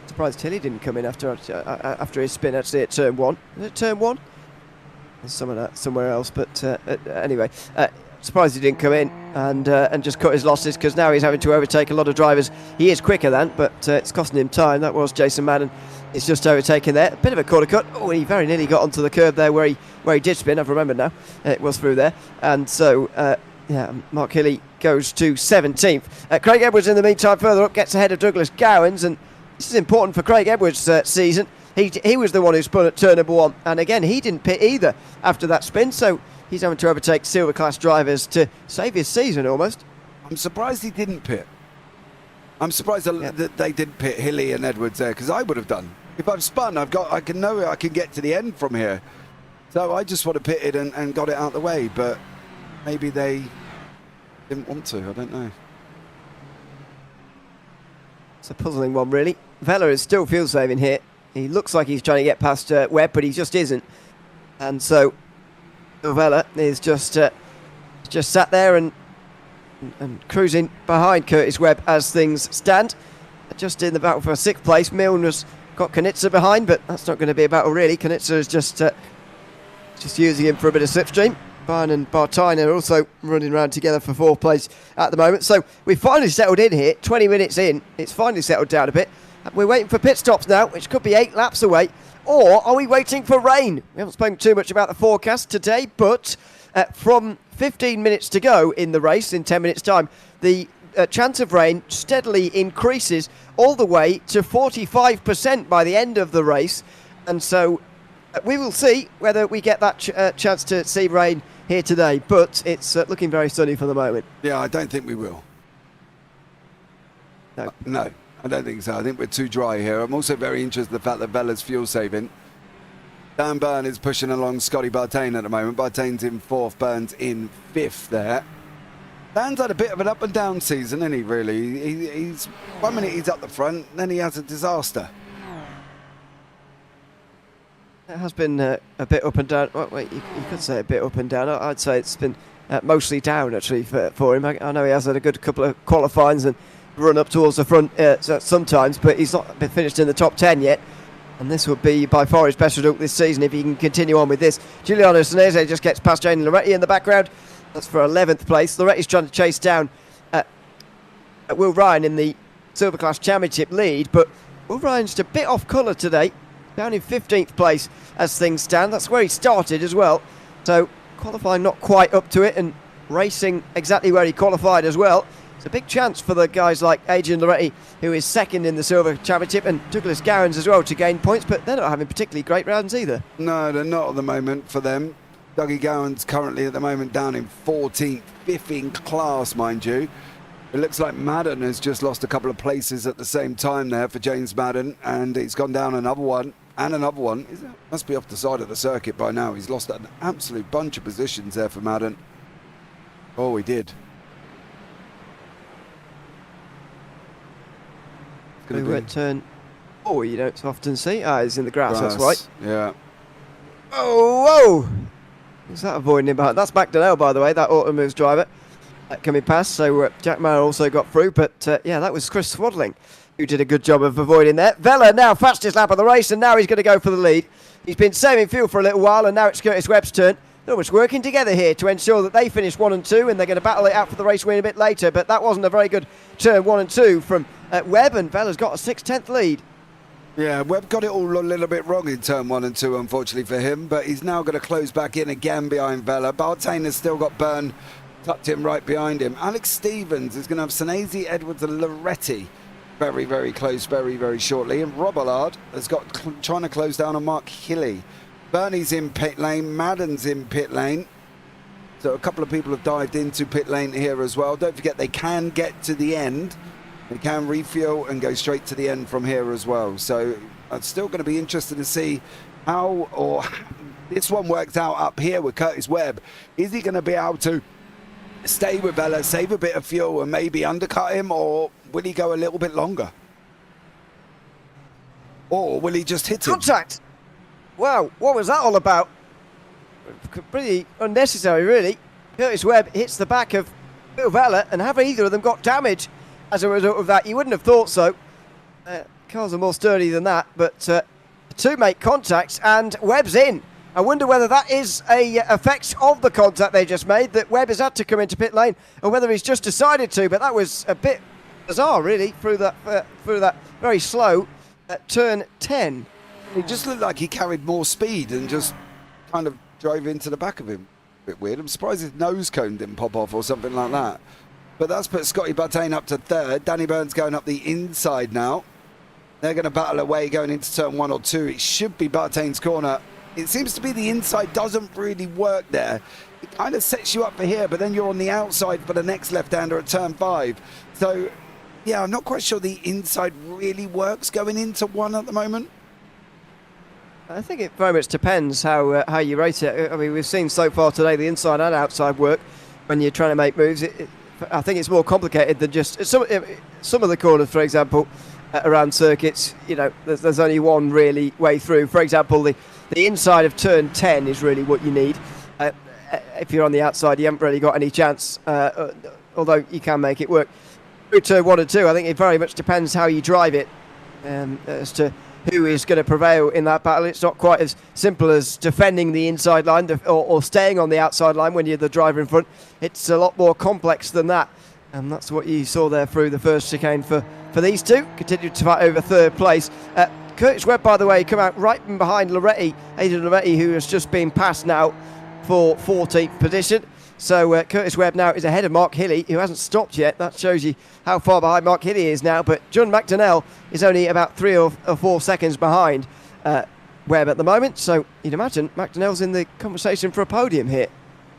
Surprised Hilly didn't come in after his spin, actually, at turn 1. Is it turn 1? There's some of that somewhere else, but anyway, surprised he didn't come in and just cut his losses, because now he's having to overtake a lot of drivers. He is quicker than, but it's costing him time. That was Jason Madden. It's just overtaken there. A bit of a corner cut. Oh, he very nearly got onto the curb there where he did spin. I've remembered now. It was through there. And so, yeah, Mark Hilly goes to 17th. Craig Edwards, in the meantime, further up, gets ahead of Douglas Gowans, and this is important for Craig Edwards' season. He was the one who spun at turn number 1, and again, he didn't pit either after that spin, so he's having to overtake silver class drivers to save his season almost. I'm surprised he didn't pit. I'm surprised that they didn't pit Hilly and Edwards there, because I would have done. If I've spun, I know I can get to the end from here. So I just would have pitted and got it out of the way, but maybe they didn't want to. I don't know. It's a puzzling one, really. Vella is still fuel saving here. He looks like he's trying to get past Webb, but he just isn't. And so Vella is just sat there and and cruising behind Curtis Webb as things stand. Just in the battle for 6th place. Milner's got Kanitsa behind, but that's not going to be a battle really. Kanitsa is just using him for a bit of slipstream. Byrne and Bartine are also running around together for 4th place at the moment. So we've finally settled in here, 20 minutes in. It's finally settled down a bit. We're waiting for pit stops now, which could be 8 laps away. Or are we waiting for rain? We haven't spoken too much about the forecast today, but from 15 minutes to go in the race, in 10 minutes' time, the chance of rain steadily increases all the way to 45% by the end of the race. And so we will see whether we get that chance to see rain here today, but it's looking very sunny for the moment. Yeah, I don't think we will. No, I don't think so. I think we're too dry here. I'm also very interested in the fact that Vella's fuel saving. Dan Byrne is pushing along Scotty Bartane at the moment. Bartane's in 4th, Byrne's in 5th there. Dan's had a bit of an up and down season, isn't he, really? He's 1 minute he's up the front, then he has a disaster. It has been a bit up and down. Well, wait, you could say a bit up and down. I'd say it's been mostly down, actually, for him. I know he has had a good couple of qualifyings and run up towards the front sometimes, but he's not been finished in the top 10 yet. And this would be by far his best result this season if he can continue on with this. Giuliano Sanese just gets past Jane Loretti in the background. That's for 11th place. Loretti's trying to chase down Will Ryan in the Silver Class Championship lead, but Will Ryan's just a bit off colour today. Down in 15th place as things stand. That's where he started as well. So qualifying not quite up to it and racing exactly where he qualified as well. It's a big chance for the guys like Adrian Loretti, who is 2nd in the Silver Championship, and Douglas Gowans as well to gain points, but they're not having particularly great rounds either. No, they're not at the moment for them. Dougie Gowans currently at the moment down in 14th, 5th in class, mind you. It looks like Madden has just lost a couple of places at the same time there for James Madden, and he's gone down another one and another one. Must be off the side of the circuit by now. He's lost an absolute bunch of positions there for Madden. Oh, he did. We went turn. Oh, you don't often see. He's in the grass. That's right. Yeah. Oh, whoa! Who's that avoiding him behind? That's McDonnell, by the way, that Automoves driver coming past. So Jack Maher also got through, but yeah, that was Chris Swaddling who did a good job of avoiding there. Vella now fastest lap of the race, and now he's going to go for the lead. He's been saving fuel for a little while, and now it's Curtis Webb's turn. They're almost working together here to ensure that they finish 1 and 2, and they're going to battle it out for the race win a bit later, but that wasn't a very good turn 1 and 2 from Webb, and Vella's got a 6/10 lead. Yeah, Webb got it all a little bit wrong in turn 1 and 2, unfortunately for him, but he's now going to close back in again behind Vella. Bartane has still got Byrne tucked in right behind him. Alex Stevens is going to have Sanese, Edwards and Loretti very, very close, very, very shortly. And Rob Allard has got trying to close down on Mark Hilly. Bernie's in pit lane, Madden's in pit lane. So a couple of people have dived into pit lane here as well. Don't forget they can get to the end. They can refuel and go straight to the end from here as well. So I'm still going to be interested to see how this one works out up here with Curtis Webb. Is he going to be able to stay with Vella, save a bit of fuel and maybe undercut him, or will he go a little bit longer? Or will he just hit him? Contact! Wow, what was that all about? Pretty unnecessary, really. Curtis Webb hits the back of Bill Vella, and have either of them got damage as a result of that? You wouldn't have thought so. Cars are more sturdy than that, but the two make contact, and Webb's in. I wonder whether that is a effect of the contact they just made, that Webb has had to come into pit lane, or whether he's just decided to. But that was a bit bizarre, really, through that very slow turn 10. It just looked like he carried more speed and just kind of drove into the back of him. A bit weird. I'm surprised his nose cone didn't pop off or something like that. But that's put Scotty Bartane up to 3rd. Danny Burns going up the inside now. They're going to battle away going into turn 1 or 2. It should be Bartane's corner. It seems to be the inside doesn't really work there. It kind of sets you up for here, but then you're on the outside for the next left-hander at turn 5. So, yeah, I'm not quite sure the inside really works going into 1 at the moment. I think it very much depends how you rate it. I mean, we've seen so far today the inside and outside work when you're trying to make moves. I think it's more complicated than just some of the corners, for example, around circuits. You know, there's only one really way through. For example, the inside of turn 10 is really what you need. if you're on the outside, you haven't really got any chance, although you can make it work. Through turn 1 and 2, I think it very much depends how you drive it as to who is going to prevail in that battle. It's not quite as simple as defending the inside line or staying on the outside line when you're the driver in front. It's a lot more complex than that, and that's what you saw there through the first chicane for these two. Continued to fight over third place. Curtis Webb, by the way, come out right from behind Loretti, Aidan Loretti, who has just been passed now for 14th position. So Curtis Webb now is ahead of Mark Hilly, who hasn't stopped yet. That shows you how far behind Mark Hilly is now. But John McDonnell is only about 3 or 4 seconds behind Webb at the moment. So you'd imagine McDonnell's in the conversation for a podium here.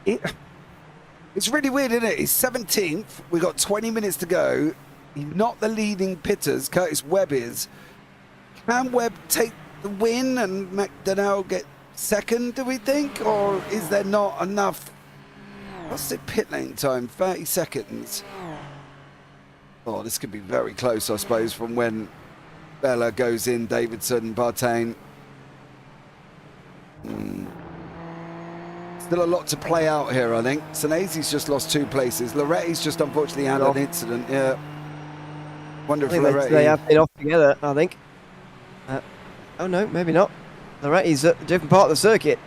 It's really weird, isn't it? He's 17th. We've got 20 minutes to go. He's not the leading pitters. Curtis Webb is. Can Webb take the win and McDonnell get second, do we think? Or is there not enough? What's the pit lane time? 30 seconds. Oh, this could be very close, I suppose, from when Bella goes in, Davidson, Bartain. Still a lot to play out here, I think. Senezi's just lost 2 places. Loretti's just unfortunately had an incident. Yeah. Wonder if Loretti... They have been off together, I think. Oh no, maybe not. Loretti's at a different part of the circuit.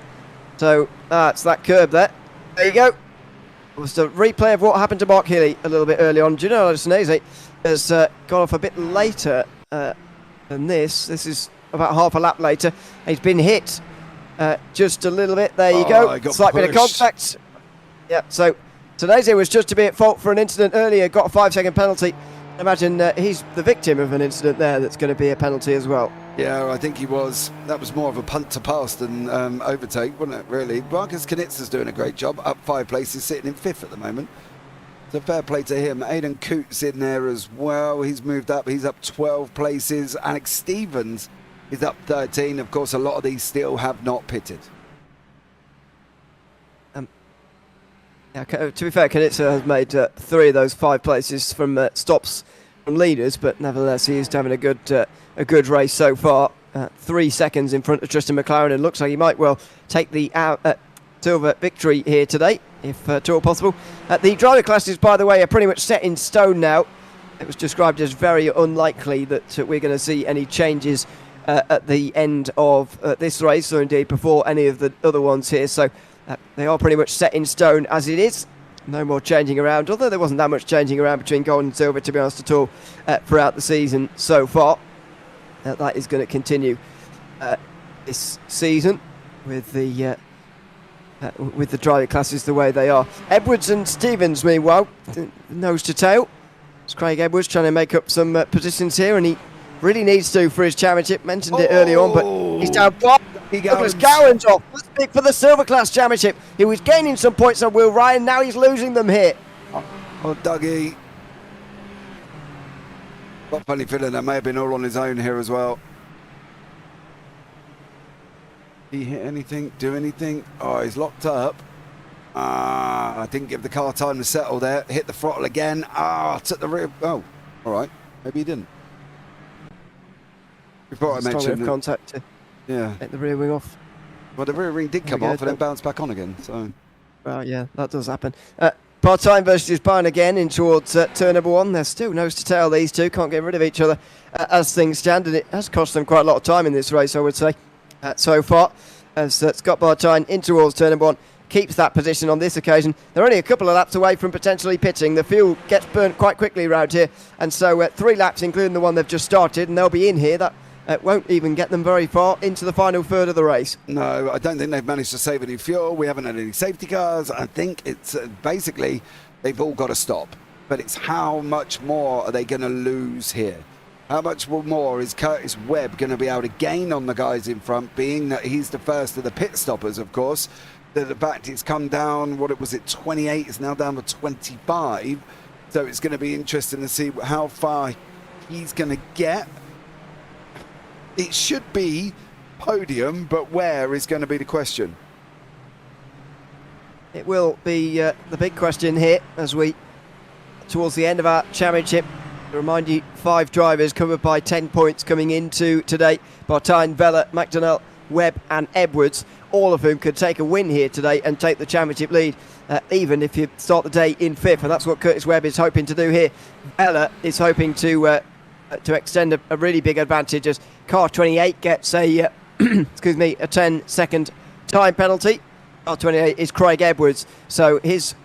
So, it's that curb there. There you go. It was the replay of what happened to Mark Hilly a little bit early on. Gino Senesi has gone off a bit later than this. This is about half a lap later. He's been hit just a little bit. There you go. Slight bit of contact. Yeah, so Senesi was just to be at fault for an incident earlier, got a 5-second penalty. Imagine he's the victim of an incident there that's going to be a penalty as well. Yeah, I think he was. That was more of a punt to pass than overtake, wasn't it, really? Marcus Knitza's doing a great job, up 5 places, sitting in 5th at the moment. So fair play to him. Aidan Coote's in there as well. He's moved up. He's up 12 places. Alex Stevens is up 13. Of course, a lot of these still have not pitted. Yeah, to be fair, Knitza has made 3 of those 5 places from stops from leaders, but nevertheless, he is having a good race so far. 3 seconds in front of Tristan McLaren, and looks like he might well take the silver victory here today, if at all possible. The driver classes, by the way, are pretty much set in stone now. It was described as very unlikely that we're going to see any changes at the end of this race, or indeed before any of the other ones here. So they are pretty much set in stone as it is. No more changing around, although there wasn't that much changing around between gold and silver, to be honest, at all throughout the season so far. That is going to continue this season with the driver classes the way they are. Edwards and Stevens, meanwhile, nose to tail. It's Craig Edwards trying to make up some positions here, and he really needs to for his championship. Mentioned it early on, but he's down 5. Douglas Gowan's off. That's big for the Silver Class Championship. He was gaining some points on Will Ryan. Now he's losing them here. Oh, Dougie. Got a funny feeling that may have been all on his own here as well. Did he hit anything? Do anything? Oh, he's locked up. I didn't give the car time to settle there. Hit the throttle again. Took the rear. Oh, all right. Maybe he didn't. Before I mentioned contact. Yeah. Take the rear wing off. Well, the rear wing did come off and then bounce back on again. So. Well, yeah, that does happen. Part-time versus Bayern again in towards turn number 1. They're still nose to tail, these two. Can't get rid of each other as things stand. And it has cost them quite a lot of time in this race, I would say, so far. As Scott Bartine in towards turn number 1. Keeps that position on this occasion. They're only a couple of laps away from potentially pitting. The fuel gets burnt quite quickly around here. And so 3 laps, including the one they've just started, and they'll be in here. That won't even get them very far into the final third of the race. No, I don't think they've managed to save any fuel. We haven't had any safety cars. I think it's basically they've all got to stop. But it's how much more are they going to lose here? How much more is Curtis Webb going to be able to gain on the guys in front, being that he's the first of the pit stoppers, of course. The fact it's come down, 28, it's now down to 25. So it's going to be interesting to see how far he's going to get. It should be podium, but where is going to be the question? It will be the big question here as we towards the end of our championship. To remind you, 5 drivers covered by 10 points coming into today. Bartine, Vella, McDonnell, Webb and Edwards, all of whom could take a win here today and take the championship lead, even if you start the day in 5th, and that's what Curtis Webb is hoping to do here. Vela is hoping to extend a really big advantage as car 28 gets a excuse me, a 10-second time penalty. Car 28 is Craig Edwards, so his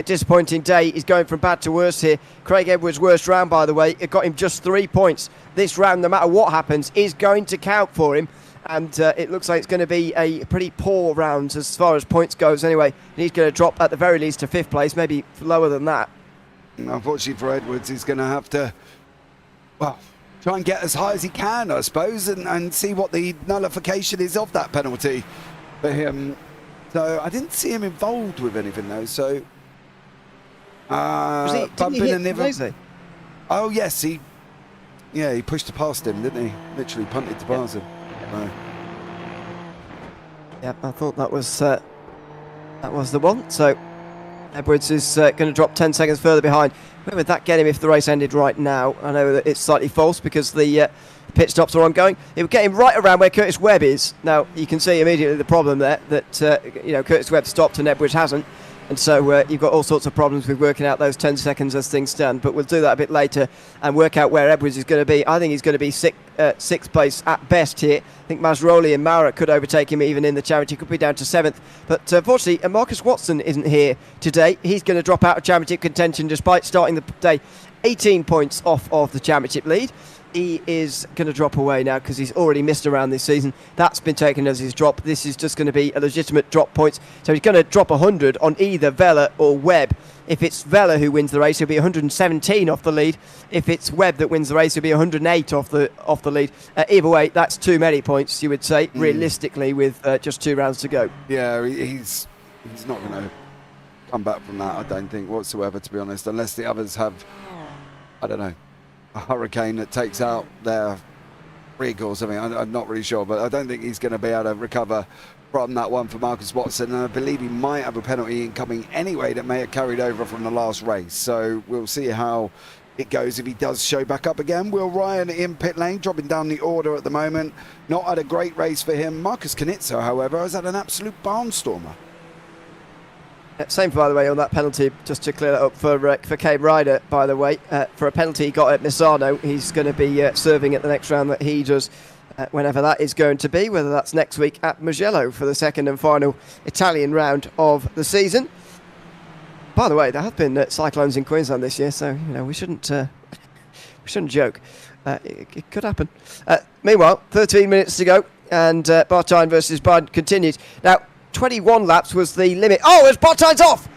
disappointing day is going from bad to worse here. Craig Edwards' worst round, by the way, it got him just 3 points. This round, no matter what happens, is going to count for him, and it looks like it's going to be a pretty poor round as far as points goes anyway. And he's going to drop at the very least to 5th place, maybe lower than that. Unfortunately for Edwards, he's going to have to, well, try and get as high as he can, I suppose, and see what the nullification is of that penalty for him. So I didn't see him involved with anything though, so... didn't he hit Lazy? Oh yes, he pushed it past him, didn't he? Literally punted to past him. No. Yep, I thought that was the one. So Edwards is going to drop 10 seconds further behind. Where would that get him if the race ended right now? I know that it's slightly false because the pit stops are ongoing. It would get him right around where Curtis Webb is. Now you can see immediately the problem there that Curtis Webb stopped and Edwards hasn't. And so you've got all sorts of problems with working out those 10 seconds as things stand. But we'll do that a bit later and work out where Edwards is going to be. I think he's going to be sixth place at best here. I think Masroli and Mara could overtake him even in the championship. Could be down to 7th. But unfortunately, Marcus Watson isn't here today. He's going to drop out of championship contention despite starting the day 18 points off of the championship lead. He is going to drop away now because he's already missed a round this season. That's been taken as his drop. This is just going to be a legitimate drop points. So he's going to drop 100 on either Vela or Webb. If it's Vela who wins the race, he'll be 117 off the lead. If it's Webb that wins the race, he'll be 108 off the lead. Either way, that's too many points, you would say, realistically, with just 2 rounds to go. Yeah, he's not going to come back from that, I don't think, whatsoever, to be honest, unless the others have, I don't know, a hurricane that takes out their rig or something. I'm not really sure, but I don't think he's going to be able to recover from that one for Marcus Watson. And I believe he might have a penalty incoming anyway that may have carried over from the last race. So we'll see how it goes if he does show back up again. Will Ryan in pit lane, dropping down the order at the moment. Not had a great race for him. Marcus Canizzo, however, has had an absolute barnstormer. Same, by the way, on that penalty, just to clear that up for Kane Ryder, by the way. For a penalty he got at Misano, he's going to be serving at the next round that he does, whenever that is going to be, whether that's next week at Mugello for the second and final Italian round of the season. By the way, there have been cyclones in Queensland this year, so we shouldn't joke. It could happen. Meanwhile, 13 minutes to go, and Bartine versus Bud continues. Now, 21 laps was the limit. Oh, as Bartine's off!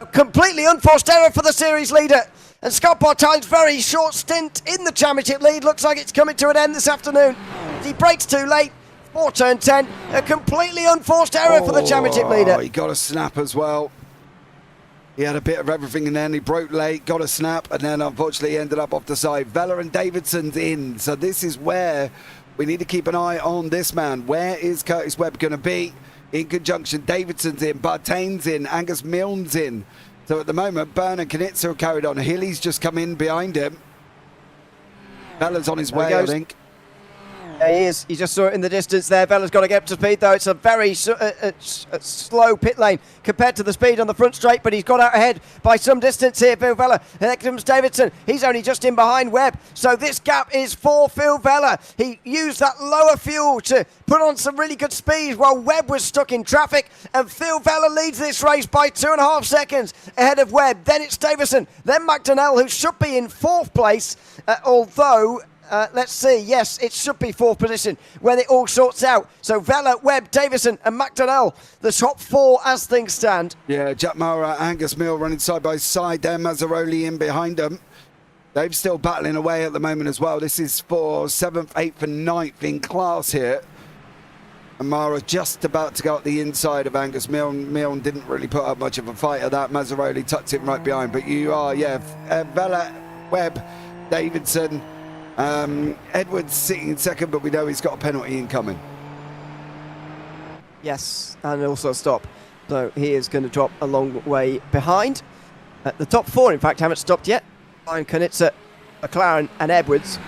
A completely unforced error for the series leader. And Scott Bartine's very short stint in the championship lead looks like it's coming to an end this afternoon. He brakes too late for turn 10. A completely unforced error for the championship leader. He got a snap as well. He had a bit of everything and then he broke late, got a snap, and then unfortunately ended up off the side. Vela and Davidson's in. So this is where we need to keep an eye on this man. Where is Curtis Webb going to be? In conjunction, Davidson's in, Bartane's in, Angus Milne's in. So at the moment, Byrne and Canizzo have carried on. Hilly's just come in behind him. Vela's on his way, I think. There he is. You just saw it in the distance there. Vela's got to get up to speed, though. It's a very slow pit lane compared to the speed on the front straight, but he's got out ahead by some distance here, Phil Vela. There comes Davidson. He's only just in behind Webb. So this gap is for Phil Vela. He used that lower fuel to put on some really good speed while Webb was stuck in traffic, and Phil Vela leads this race by 2.5 seconds ahead of Webb. Then it's Davison. Then McDonnell, who should be in 4th place, although... let's see, yes, it should be 4th position when it all sorts out. So Vela, Webb, Davison and McDonnell, the top 4 as things stand. Yeah, Jack Mara, Angus Mill running side by side there, Mazzaroli in behind them. They're still battling away at the moment as well. This is for 7th, 8th and 9th in class here. And Mara just about to go up the inside of Angus Milne. Milne didn't really put up much of a fight at that. Mazzaroli tucked him right behind. But you are, Vela, Webb, Davidson, Edwards sitting in 2nd, but we know he's got a penalty incoming. Yes, and also stop. So he is going to drop a long way behind. The top 4, in fact, haven't stopped yet. Ryan Canizzo, McLaren and Edwards.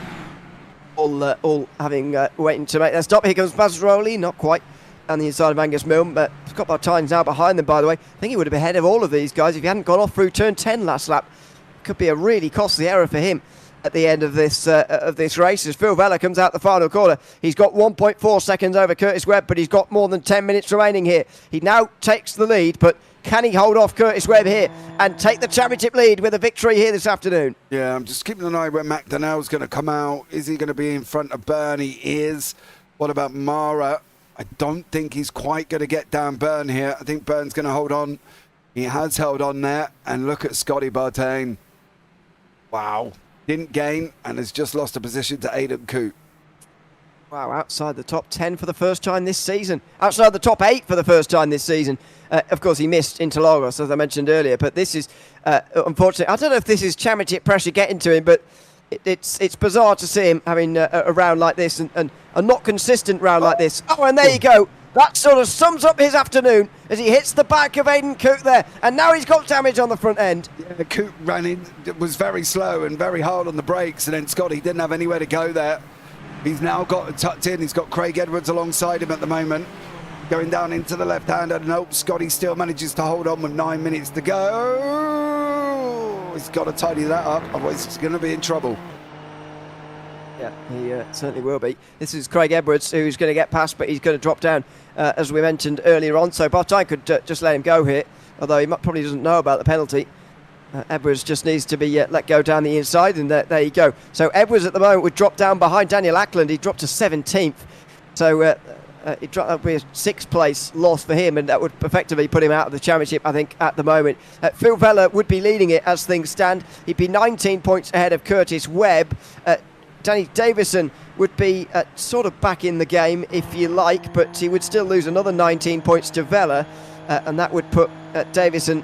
all having waiting to make their stop. Here comes Mazzaroli, not quite on the inside of Angus Milne, but Scott Bartine's now behind them, by the way. I think he would have been ahead of all of these guys if he hadn't gone off through turn 10 last lap. Could be a really costly error for him at the end of this race as Phil Vella comes out the final corner. He's got 1.4 seconds over Curtis Webb, but he's got more than 10 minutes remaining here. He now takes the lead, but can he hold off Curtis Webb here and take the championship lead with a victory here this afternoon? Yeah, I'm just keeping an eye where McDonnell's going to come out. Is he going to be in front of Byrne? He is. What about Mara? I don't think he's quite going to get down Byrne here. I think Byrne's going to hold on. He has held on there. And look at Scotty Bartane. Wow. Didn't gain and has just lost a position to Aidan Coote. Wow, outside the top 10 for the first time this season. Outside the top 8 for the first time this season. Of course, he missed Interlagos, as I mentioned earlier. But this is, unfortunately, I don't know if this is championship pressure getting to him, but it's bizarre to see him having a round like this and a not consistent round like this. Oh, and there you go. That sort of sums up his afternoon as he hits the back of Aidan Coote there. And now he's got damage on the front end. Yeah, Coote ran in, was very slow and very hard on the brakes. And then Scotty didn't have anywhere to go there. He's now got tucked in. He's got Craig Edwards alongside him at the moment. Going down into the left-hander. Nope, Scotty still manages to hold on with 9 minutes to go. He's got to tidy that up, otherwise he's going to be in trouble. Yeah, he certainly will be. This is Craig Edwards who's going to get past, but he's going to drop down, as we mentioned earlier on. So Bartine could just let him go here, although he probably doesn't know about the penalty. Edwards just needs to be let go down the inside, and there you go. So Edwards at the moment would drop down behind Daniel Ackland. He dropped to 17th. So that would be a 6th place loss for him, and that would effectively put him out of the championship, I think, at the moment. Phil Vella would be leading it as things stand. He'd be 19 points ahead of Curtis Webb. Danny Davison would be sort of back in the game, if you like, but he would still lose another 19 points to Vella, and that would put Davison,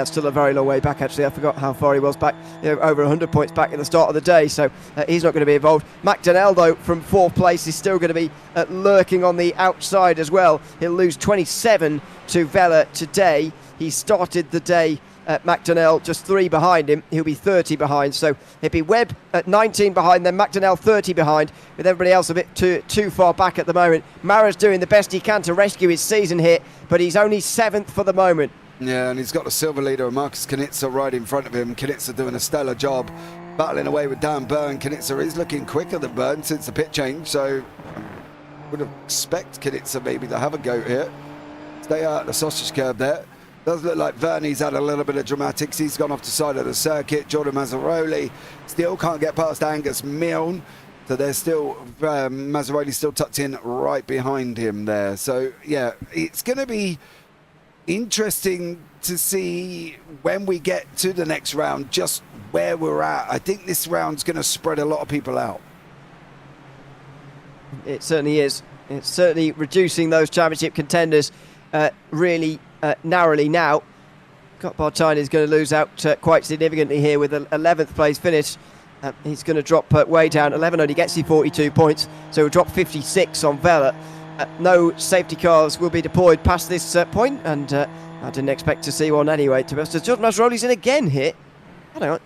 still a very long way back, actually. I forgot how far he was back, over 100 points back at the start of the day, so he's not going to be involved. McDonnell, though, from 4th place, is still going to be lurking on the outside as well. He'll lose 27 to Vella today. He started the day McDonnell just 3 behind him. He'll be 30 behind, so it'd be Webb at 19 behind, then McDonnell 30 behind, with everybody else a bit too far back at the moment. Mara's doing the best he can to rescue his season here, but he's only 7th for the moment. Yeah, and he's got the silver leader, Marcus Knitzer, right in front of him. Knitzer doing a stellar job, battling away with Dan Byrne. Knitzer is looking quicker than Byrne since the pit change, so would expect Knitzer maybe to have a go here. Stay out the sausage curve there. Does look like Vernie's had a little bit of dramatics. He's gone off the side of the circuit. Jordan Mazzaroli still can't get past Angus Milne. So there's still, Mazzaroli still tucked in right behind him there. So, yeah, it's going to be interesting to see when we get to the next round just where we're at. I think this round's going to spread a lot of people out. It certainly is. It's certainly reducing those championship contenders really narrowly now. Scott Bartine is going to lose out quite significantly here with an 11th place finish. He's going to drop way down. 11 only gets you 42 points, so he'll drop 56 on Vella. No safety cars will be deployed past this point, and I didn't expect to see one anyway. To be honest, Jordan Mazzaroli's in again here. I don't know.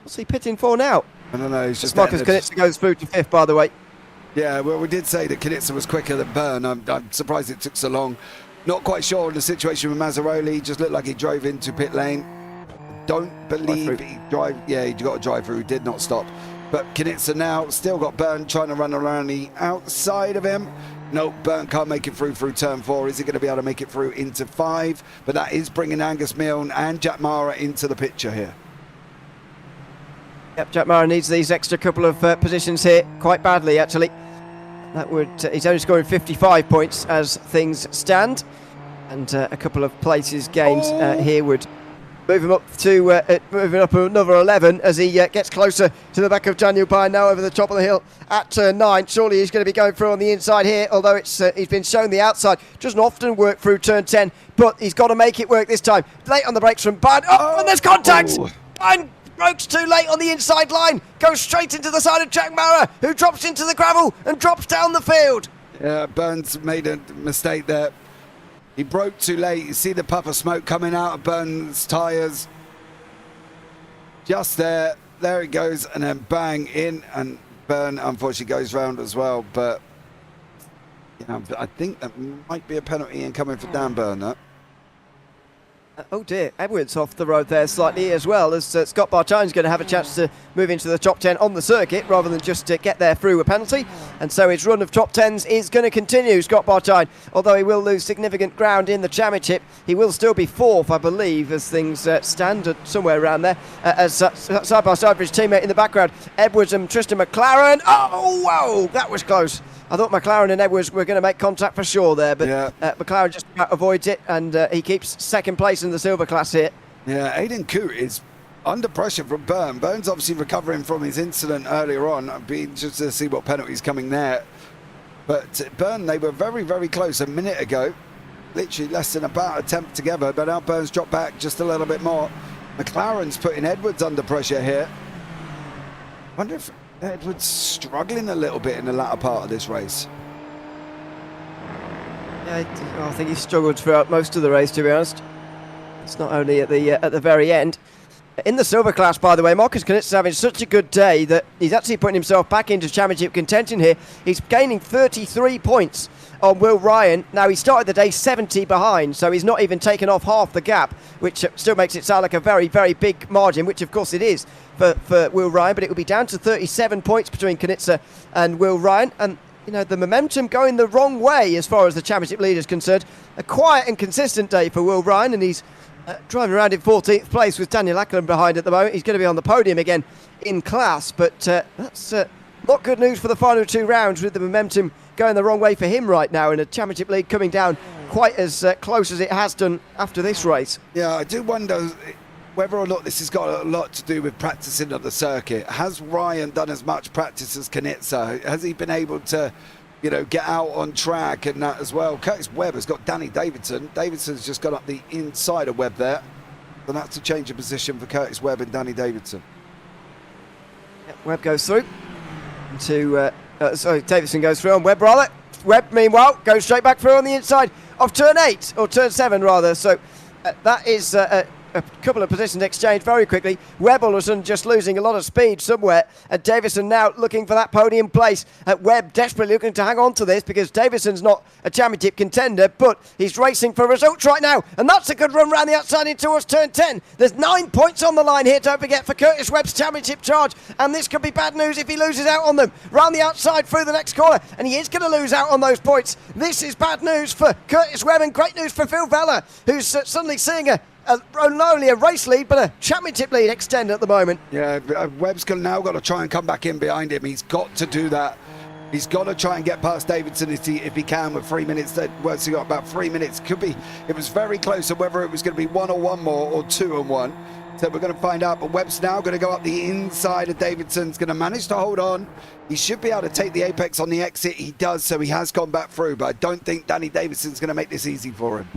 What's he pitting for now? I don't know. He's just Marcus Knitzer goes through to 5th, by the way. Yeah, well, we did say that Knitzer was quicker than Byrne. I'm surprised it took so long. Not quite sure on the situation with Mazzaroli. Just looked like he drove into pit lane. Don't believe he drive. Yeah, he got a drive through. He did not stop. But Knitzer now still got Byrne trying to run around the outside of him. No, Byrne can't make it through turn 4. Is he going to be able to make it through into 5? But that is bringing Angus Milne and Jack Mara into the picture here. Yep, Jack Mara needs these extra couple of positions here quite badly, actually. That would he's only scoring 55 points as things stand, and a couple of places gained here would move him up to moving up another 11 as he gets closer to the back of Daniel Byrne now over the top of the hill at turn 9. Surely he's going to be going through on the inside here, although it's he's been shown the outside. Doesn't often work through turn 10, but he's got to make it work this time. Late on the brakes from Byrne. Oh, and there's contact. Byrne brakes too late on the inside line, goes straight into the side of Jack Mara, who drops into the gravel and drops down the field. Yeah, Byrne's made a mistake there. He broke too late. You see the puff of smoke coming out of Byrne's tyres. Just there. There it goes, and then bang in, and Byrne unfortunately goes round as well, but I think that might be a penalty incoming for Dan Byrne. Oh dear, Edwards off the road there slightly as well, as Scott Bartine's going to have a chance to move into the top 10 on the circuit rather than just get there through a penalty. And so his run of top 10s is going to continue, Scott Bartine. Although he will lose significant ground in the championship, he will still be fourth, I believe, as things stand somewhere around there. As side by side for his teammate in the background, Edwards and Tristan McLaren. Oh, whoa, that was close. I thought McLaren and Edwards were going to make contact for sure there, but McLaren just about avoids it, and he keeps second place in the silver class here. Yeah, Aiden Coote is under pressure from Byrne. Byrne's obviously recovering from his incident earlier on. I'd be interested to see what penalty's coming there. But Byrne, they were very, very close a minute ago. Literally less than about a tenth together, but now Byrne's dropped back just a little bit more. McLaren's putting Edwards under pressure here. I wonder if Edwards struggling a little bit in the latter part of this race. Yeah, I think he struggled throughout most of the race, to be honest. It's not only at the very end. In the silver class, by the way, Marcus Knitz having such a good day that he's actually putting himself back into championship contention here. He's gaining 33 points on Will Ryan. Now, he started the day 70 behind, so he's not even taken off half the gap, which still makes it sound like a very, very big margin, which of course it is for Will Ryan, but it will be down to 37 points between Knitzer and Will Ryan. And the momentum going the wrong way as far as the championship lead is concerned. A quiet and consistent day for Will Ryan, and he's driving around in 14th place with Daniel Ackland behind at the moment. He's going to be on the podium again in class, but that's not good news for the final two rounds, with the momentum going the wrong way for him right now, and a championship lead coming down quite as close as it has done after this race. Yeah, I do wonder whether or not this has got a lot to do with practicing on the circuit. Has Ryan done as much practice as Knitzer? Has he been able to get out on track and that as well? Curtis Webb has got Danny Davidson. Davidson's just got up the inside of Webb there. So that's a change of position for Curtis Webb and Danny Davidson. Webb goes through. Davidson goes through on Webb rather. Webb, meanwhile, goes straight back through on the inside of turn 8, or turn 7 rather. So that is a couple of positions exchanged very quickly. Webb all of a sudden just losing a lot of speed somewhere, and Davison now looking for that podium place. Webb desperately looking to hang on to this, because Davison's not a championship contender, but he's racing for results right now, and that's a good run round the outside in towards turn 10. There's 9 points on the line here, don't forget, for Curtis Webb's championship charge, and this could be bad news if he loses out on them. Round the outside through the next corner, and he is going to lose out on those points. This is bad news for Curtis Webb, and great news for Phil Vella, who's suddenly seeing not only a race lead, but a championship lead extend at the moment. Yeah, Webb's now got to try and come back in behind him. He's got to do that. He's got to try and get past Davidson if he can with 3 minutes. Well, he got about 3 minutes. It was very close on whether it was going to be 1 or 1 more or 2 and 1. So we're going to find out. But Webb's now going to go up the inside of Davidson's going to manage to hold on. He should be able to take the apex on the exit. He does, so he has gone back through. But I don't think Danny Davidson's going to make this easy for him.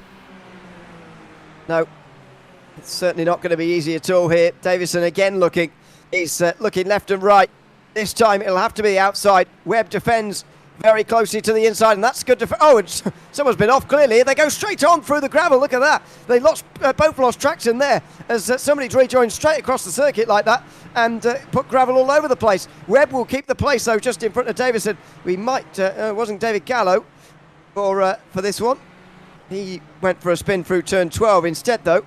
No. It's certainly not going to be easy at all here. Davison again looking. He's looking left and right. This time it'll have to be outside. Webb defends very closely to the inside, and that's good. And someone's been off clearly. They go straight on through the gravel. Look at that. They both lost traction there as somebody's rejoined straight across the circuit like that and put gravel all over the place. Webb will keep the place though, just in front of Davison. We might. It wasn't David Gallo for this one. He went for a spin through turn 12 instead though.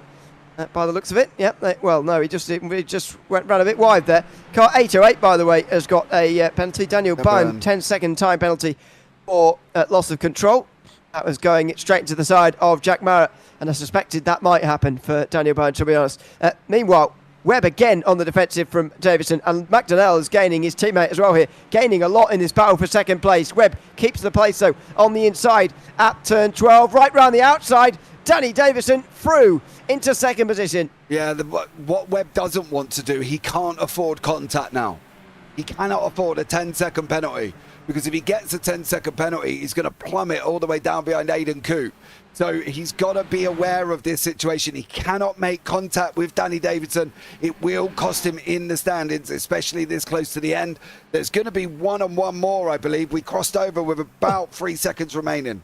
By the looks of it, no, he just ran a bit wide there. Car 808, by the way, has got a penalty. Daniel Byrne, 10-second time penalty for loss of control. That was going straight into the side of Jack Marrett, and I suspected that might happen for Daniel Byrne, to be honest. Meanwhile, Webb again on the defensive from Davison, and McDonnell is gaining his teammate as well here, gaining a lot in this battle for second place. Webb keeps the place, though, on the inside at turn 12, right round the outside. Danny Davison through into second position. Yeah, what Webb doesn't want to do, he can't afford contact now. He cannot afford a 10-second penalty, because if he gets a 10-second penalty, he's going to plummet all the way down behind Aiden Coote. So he's got to be aware of this situation. He cannot make contact with Danny Davidson. It will cost him in the standings, especially this close to the end. There's going to be 1 and 1 more, I believe. We crossed over with about 3 seconds remaining.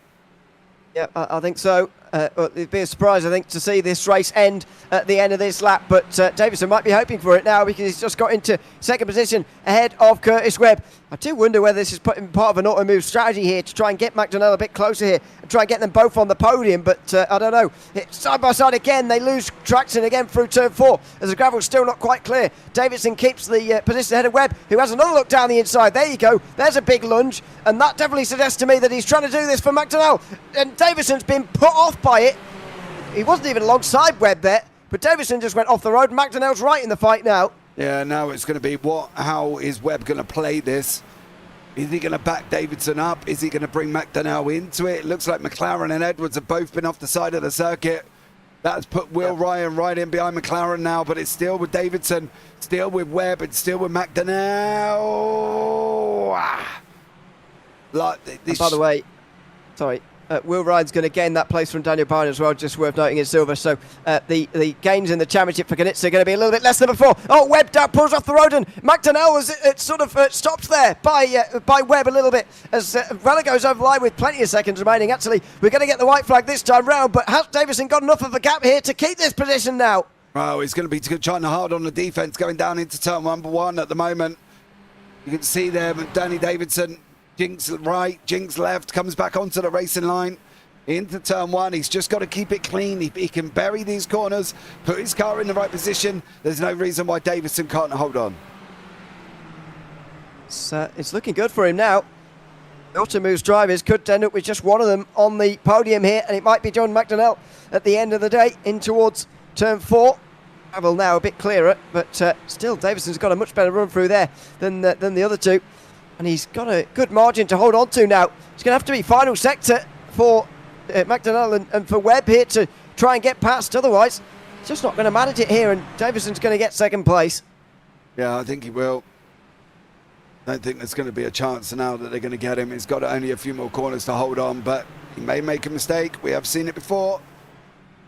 Yeah, I think so. it'd be a surprise, I think, to see this race end at the end of this lap. But Davison might be hoping for it now because he's just got into second position ahead of Curtis Webb. I do wonder whether this is putting part of an auto move strategy here to try and get McDonnell a bit closer here and try and get them both on the podium. But I don't know. It's side by side again. They lose traction again through turn 4 as the gravel's still not quite clear. Davison keeps the position ahead of Webb, who has another look down the inside. There you go. There's a big lunge. And that definitely suggests to me that he's trying to do this for McDonnell. And Davison's been put off by it. He wasn't even alongside Webb there. But Davison just went off the road. McDonnell's right in the fight now. Yeah, now it's going to be how is Webb going to play this? Is he going to back Davidson up? Is he going to bring McDonnell into it? It looks like McLaren and Edwards have both been off the side of the circuit. That's put Will Ryan right in behind McLaren now, but it's still with Davidson, still with Webb, and still with McDonnell. And by the way, sorry, Will Ryan's going to gain that place from Daniel Pine as well, just worth noting in silver. So the gains in the championship for Knitz are going to be a little bit less than before. Oh, Webb pulls off the road, and McDonnell was sort of stopped there by Webb a little bit as Vela goes over the line with plenty of seconds remaining. Actually, we're going to get the white flag this time round, but has Davison got enough of a gap here to keep this position now? Oh, he's going to be trying hard on the defence, going down into turn number 1 at the moment. You can see there, Danny Davidson, Jinx right, Jinx left, comes back onto the racing line into turn 1. He's just got to keep it clean. He can bury these corners, put his car in the right position. There's no reason why Davison can't hold on. It's looking good for him now. The auto moves drivers could end up with just one of them on the podium here, and it might be John McDonnell at the end of the day in towards turn 4. Travel now a bit clearer, but still Davison's got a much better run through there than the other two. And he's got a good margin to hold on to now. It's going to have to be final sector for McDonnell and for Webb here to try and get past. Otherwise, it's just not going to manage it here, and Davison's going to get second place. Yeah, I think he will. I don't think there's going to be a chance now that they're going to get him. He's got only a few more corners to hold on, but he may make a mistake. We have seen it before.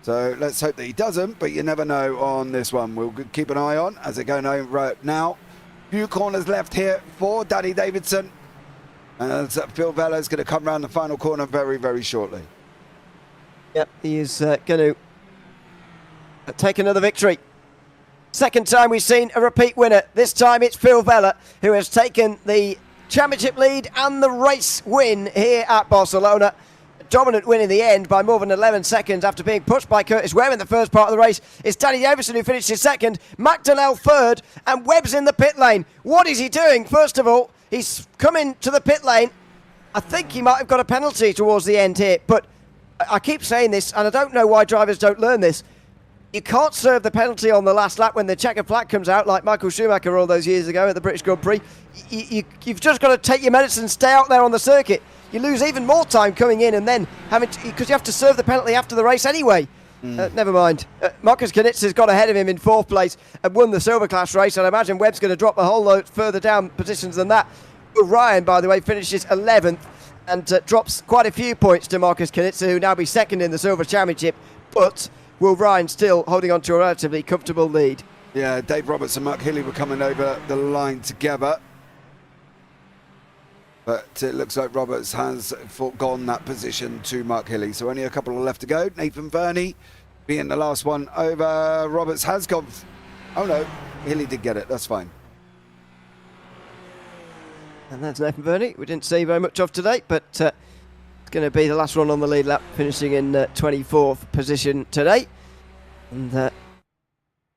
So let's hope that he doesn't, but you never know on this one. We'll keep an eye on as they go right now. Few corners left here for Danny Davidson. And Phil Vela is going to come around the final corner very, very shortly. Yep, he is going to take another victory. Second time we've seen a repeat winner. This time it's Phil Vela who has taken the championship lead and the race win here at Barcelona. Dominant win in the end by more than 11 seconds after being pushed by Curtis Webb in the first part of the race. It's Danny Davison who finishes second, McDonnell third, and Webb's in the pit lane. What is he doing? First of all, he's coming to the pit lane. I think he might have got a penalty towards the end here, but I keep saying this, and I don't know why drivers don't learn this. You can't serve the penalty on the last lap when the checkered flag comes out, like Michael Schumacher all those years ago at the British Grand Prix. You've just got to take your medicine and stay out there on the circuit. You lose even more time coming in and then having to, because you have to serve the penalty after the race anyway. Never mind. Marcus Knitz has got ahead of him in 4th place and won the silver class race. And I imagine Webb's going to drop a whole lot further down positions than that. Will Ryan, by the way, finishes 11th and drops quite a few points to Marcus Knitz, who will now be second in the silver championship. But Will Ryan still holding on to a relatively comfortable lead. Yeah, Dave Roberts and Mark Hilly were coming over the line together. But it looks like Roberts has forgone that position to Mark Hilly. So only a couple left to go. Nathan Verney being the last one over. Roberts has gone. Oh no, Hilly did get it. That's fine. And that's Nathan Verney. We didn't see very much of today, but it's going to be the last one on the lead lap, finishing in 24th position today. And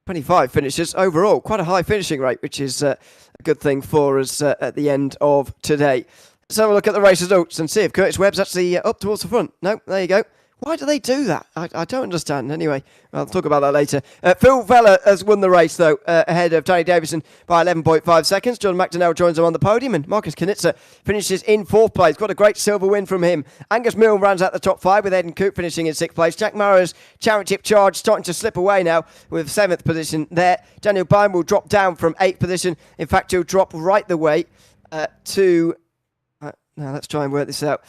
25 finishes overall. Quite a high finishing rate, which is a good thing for us at the end of today. Let's have a look at the race results and see if Curtis Webb's actually up towards the front. No, there you go. Why do they do that? I don't understand. Anyway, I'll talk about that later. Phil Vela has won the race, though, ahead of Danny Davison by 11.5 seconds. John McDonnell joins him on the podium, and Marcus Knitzer finishes in 4th place. Got a great silver win from him. Angus Milne rounds out the top 5, with Eden Coote finishing in 6th place. Jack Marrow's championship charge starting to slip away now, with 7th position there. Daniel Byrne will drop down from 8th position. In fact, he'll drop right the way to... Now let's try and work this out.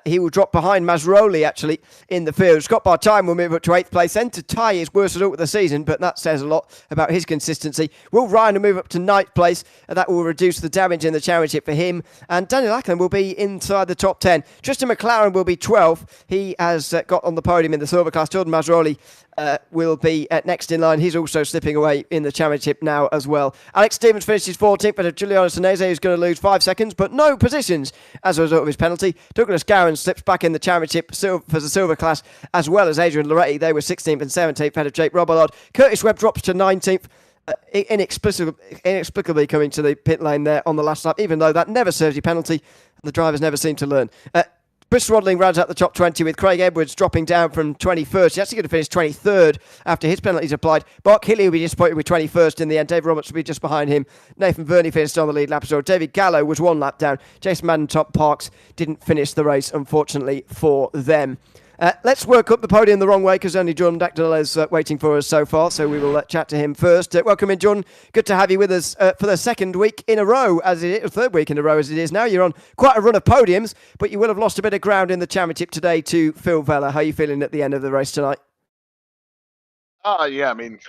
He will drop behind Masroli actually in the field. Scott Bartime will move up to 8th place. Then to tie his worst result of the season, but that says a lot about his consistency. Will Ryan will move up to 9th place. That will reduce the damage in the championship for him. And Daniel Ackland will be inside the top 10. Tristan McLaren will be 12th. He has got on the podium in the silver class. Jordan Masroli will be next in line. He's also slipping away in the championship now as well. Alex Stevens finishes 14th, but Giuliano Sinese is going to lose 5 seconds, but no positions as a result of his penalty. Douglas Gowan slips back in the championship for the silver class, as well as Adrian Loretti. They were 16th and 17th ahead of Jake Robillard. Curtis Webb drops to 19th. Inexplicably coming to the pit lane there on the last lap, even though that never serves you penalty. The drivers never seem to learn. Bristol Waddling rounds out the top 20 with Craig Edwards dropping down from 21st. He's actually going to finish 23rd after his penalties applied. Mark Hilly will be disappointed with 21st in the end. Dave Roberts will be just behind him. Nathan Verney finished on the lead lap as well. David Gallo was 1 lap down. Jason Madden Top Parks didn't finish the race, unfortunately, for them. Let's work up the podium the wrong way because only Jordan Dacknell is waiting for us so far, so we will chat to him first. Welcome in, Jordan. Good to have you with us for the second week in a row, as it is, third week in a row as it is now. You're on quite a run of podiums, but you will have lost a bit of ground in the championship today to Phil Vella. How are you feeling at the end of the race tonight? Yeah, I mean,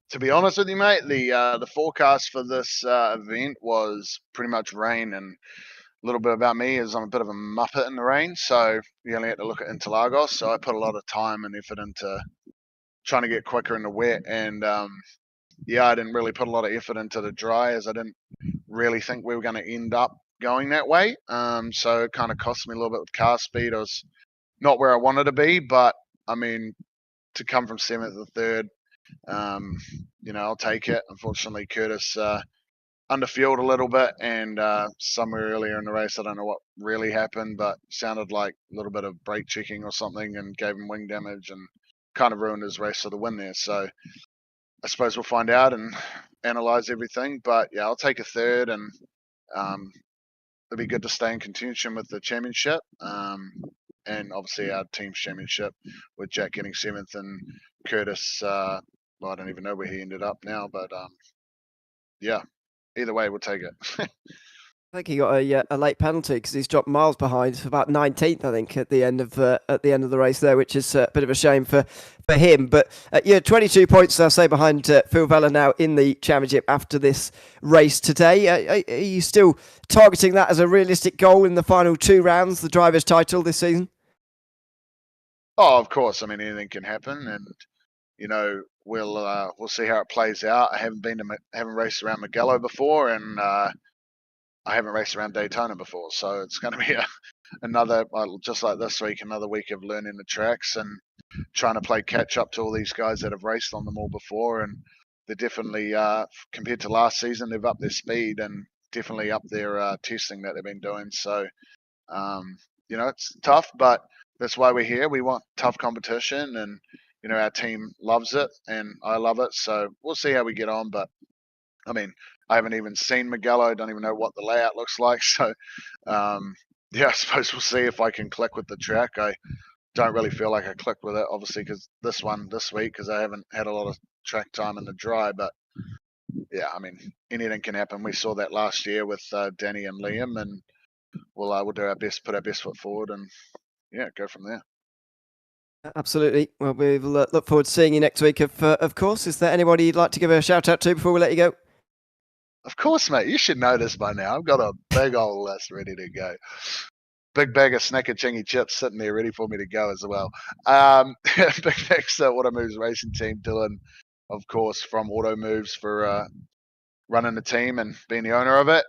to be honest with you, mate, the forecast for this event was pretty much rain, and a little bit about me is I'm a bit of a muppet in the rain, so you only had to look at Interlagos. So I put a lot of time and effort into trying to get quicker in the wet, and I didn't really put a lot of effort into the dry, as I didn't really think we were going to end up going that way. So it kind of cost me a little bit with car speed. I was not where I wanted to be, but I mean, to come from 7th to 3rd, I'll take it. Unfortunately, Curtis underfueled a little bit, and somewhere earlier in the race, I don't know what really happened, but sounded like a little bit of brake checking or something, and gave him wing damage and kind of ruined his race for the win there. So I suppose we'll find out and analyze everything. But yeah, I'll take a 3rd, and it'll be good to stay in contention with the championship, and obviously our team's championship with Jack getting 7th and Curtis. I don't even know where he ended up now, but yeah. Either way, we'll take it. I think he got a late penalty because he's dropped miles behind, about 19th, I think, at the end of the race there, which is a bit of a shame for him. But 22 points, I'll say, behind Phil Vella now in the championship after this race today. Are you still targeting that as a realistic goal in the final 2 rounds, the driver's title this season? Oh, of course. I mean, anything can happen, and we'll see how it plays out. I haven't raced around Mugello before, and I haven't raced around Daytona before, so it's going to be another, just like this week, another week of learning the tracks and trying to play catch up to all these guys that have raced on them all before. And they're definitely, compared to last season, they've upped their speed and definitely up their testing that they've been doing. So, it's tough, but that's why we're here. We want tough competition, and our team loves it, and I love it. So we'll see how we get on. But I mean, I haven't even seen Mugello. I don't even know what the layout looks like. So, I suppose we'll see if I can click with the track. I don't really feel like I clicked with it, obviously, because this week, because I haven't had a lot of track time in the dry. But yeah, I mean, anything can happen. We saw that last year with Danny and Liam, and we'll do our best, put our best foot forward, and go from there. Absolutely. Well, we will look forward to seeing you next week, of course. Is there anybody you'd like to give a shout out to before we let you go? Of course, mate. You should know this by now. I've got a big old list ready to go. Big bag of Snacker Chingy chips sitting there ready for me to go as well. Big thanks to Auto Moves Racing Team, Dylan, of course, from Auto Moves for running the team and being the owner of it.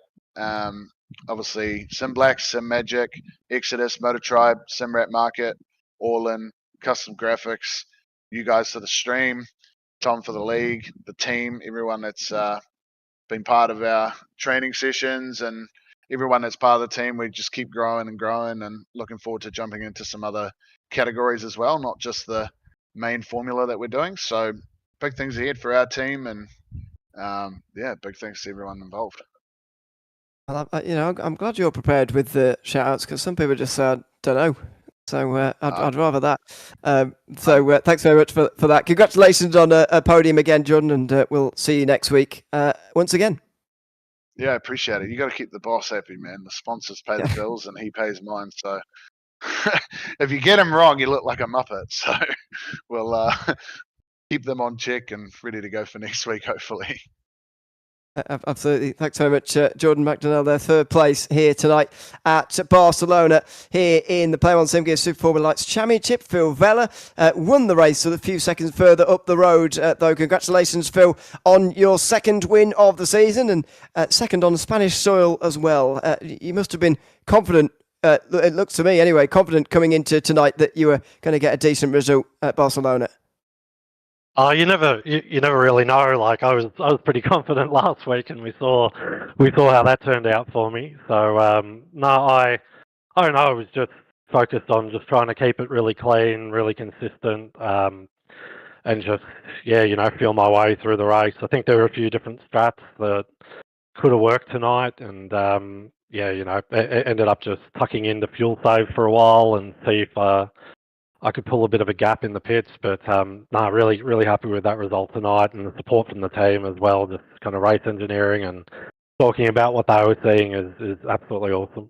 Obviously, Sim Black, Sim Magic, Exodus, Motor Tribe, Sim Rat Market, All In, Custom Graphics, you guys for the stream, Tom for the league, the team, everyone that's been part of our training sessions, and everyone that's part of the team. We just keep growing and growing, and looking forward to jumping into some other categories as well, not just the main formula that we're doing. So big things ahead for our team, and big thanks to everyone involved. Well, I'm glad you're prepared with the shout outs, because some people just don't know. So I'd rather that. Thanks very much for that. Congratulations on a podium again, Jordan, and we'll see you next week once again. Yeah, I appreciate it. You got to keep the boss happy, man. The sponsors pay the Yeah. bills, and he pays mine. So if you get him wrong, you look like a muppet. So we'll keep them on check and ready to go for next week, hopefully. Absolutely. Thanks very much, Jordan McDonnell, their third place here tonight at Barcelona, here in the Play One Sim Gear Super Formula Lights Championship. Phil Vella won the race a few seconds further up the road, though. Congratulations, Phil, on your second win of the season and second on Spanish soil as well. You must have been confident, it looks to me anyway, confident coming into tonight that you were going to get a decent result at Barcelona. Oh, you never really know. Like I was pretty confident last week, and we saw how that turned out for me. So no, I don't know. I was just focused on just trying to keep it really clean, really consistent, and just feel my way through the race. I think there were a few different strats that could have worked tonight, and it ended up just tucking into fuel save for a while and see if I could pull a bit of a gap in the pits, but really, really happy with that result tonight and the support from the team as well. Just kind of race engineering and talking about what they were seeing is absolutely awesome.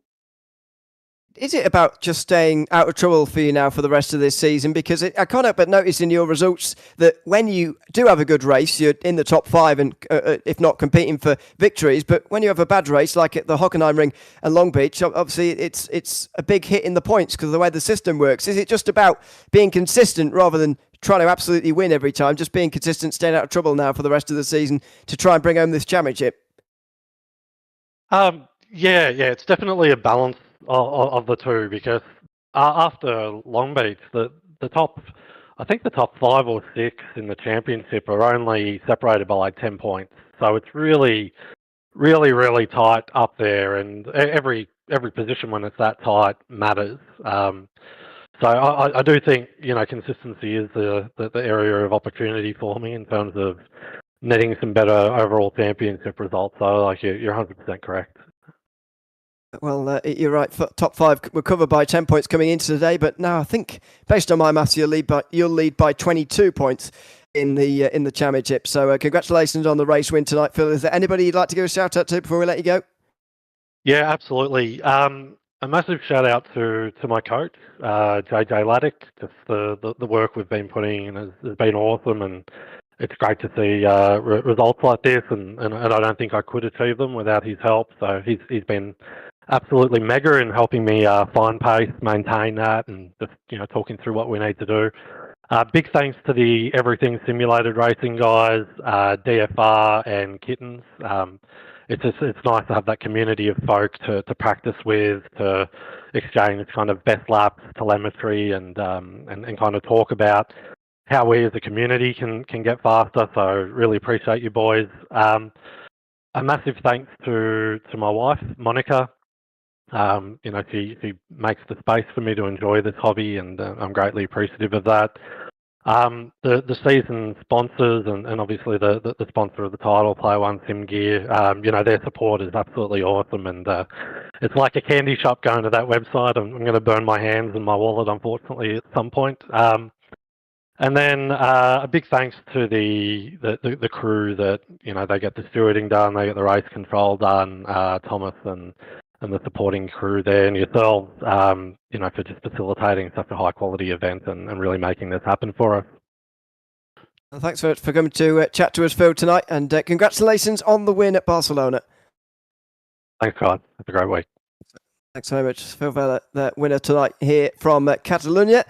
Is it about just staying out of trouble for you now for the rest of this season? Because I can't help but notice in your results that when you do have a good race, you're in the top five and if not competing for victories. But when you have a bad race, like at the Hockenheimring and Long Beach, obviously it's a big hit in the points because of the way the system works. Is it just about being consistent rather than trying to absolutely win every time? Just being consistent, staying out of trouble now for the rest of the season to try and bring home this championship? Yeah, it's definitely a balance of the two, because after Long Beach, the top 5 or 6 in the championship are only separated by like 10 points. So it's really, really, really tight up there, and every position when it's that tight matters. So I do think consistency is the area of opportunity for me in terms of netting some better overall championship results. So like you're 100% correct. Well, you're right. Top 5 were covered by 10 points coming into today, but now I think, based on my maths, you'll lead by 22 points in the championship. So congratulations on the race win tonight, Phil. Is there anybody you'd like to give a shout out to before we let you go? Yeah, absolutely. A massive shout out to my coach, JJ Laddick. Just the work we've been putting in has been awesome, and it's great to see results like this. And I don't think I could achieve them without his help. So he's been absolutely mega in helping me find pace, maintain that, and just talking through what we need to do. Big thanks to the Everything Simulated Racing guys, DFR and Kittens. It's nice to have that community of folk to practice with, to exchange kind of best laps, telemetry, and kind of talk about how we as a community can get faster. So really appreciate you boys. A massive thanks to my wife, Monica. She makes the space for me to enjoy this hobby, and I'm greatly appreciative of that. The season sponsors and obviously the sponsor of the title, Play One Sim Gear, their support is absolutely awesome, and it's like a candy shop going to that website. I'm going to burn my hands and my wallet, unfortunately, at some point. And then a big thanks to the crew that they get the stewarding done, they get the race control done, Thomas and the supporting crew there, and yourselves, for just facilitating such a high quality event and really making this happen for us. Well, thanks for coming to chat to us, Phil, tonight, and congratulations on the win at Barcelona. Thanks, guys. Have a great week. Thanks very much, Phil Vella, the winner tonight here from Catalunya.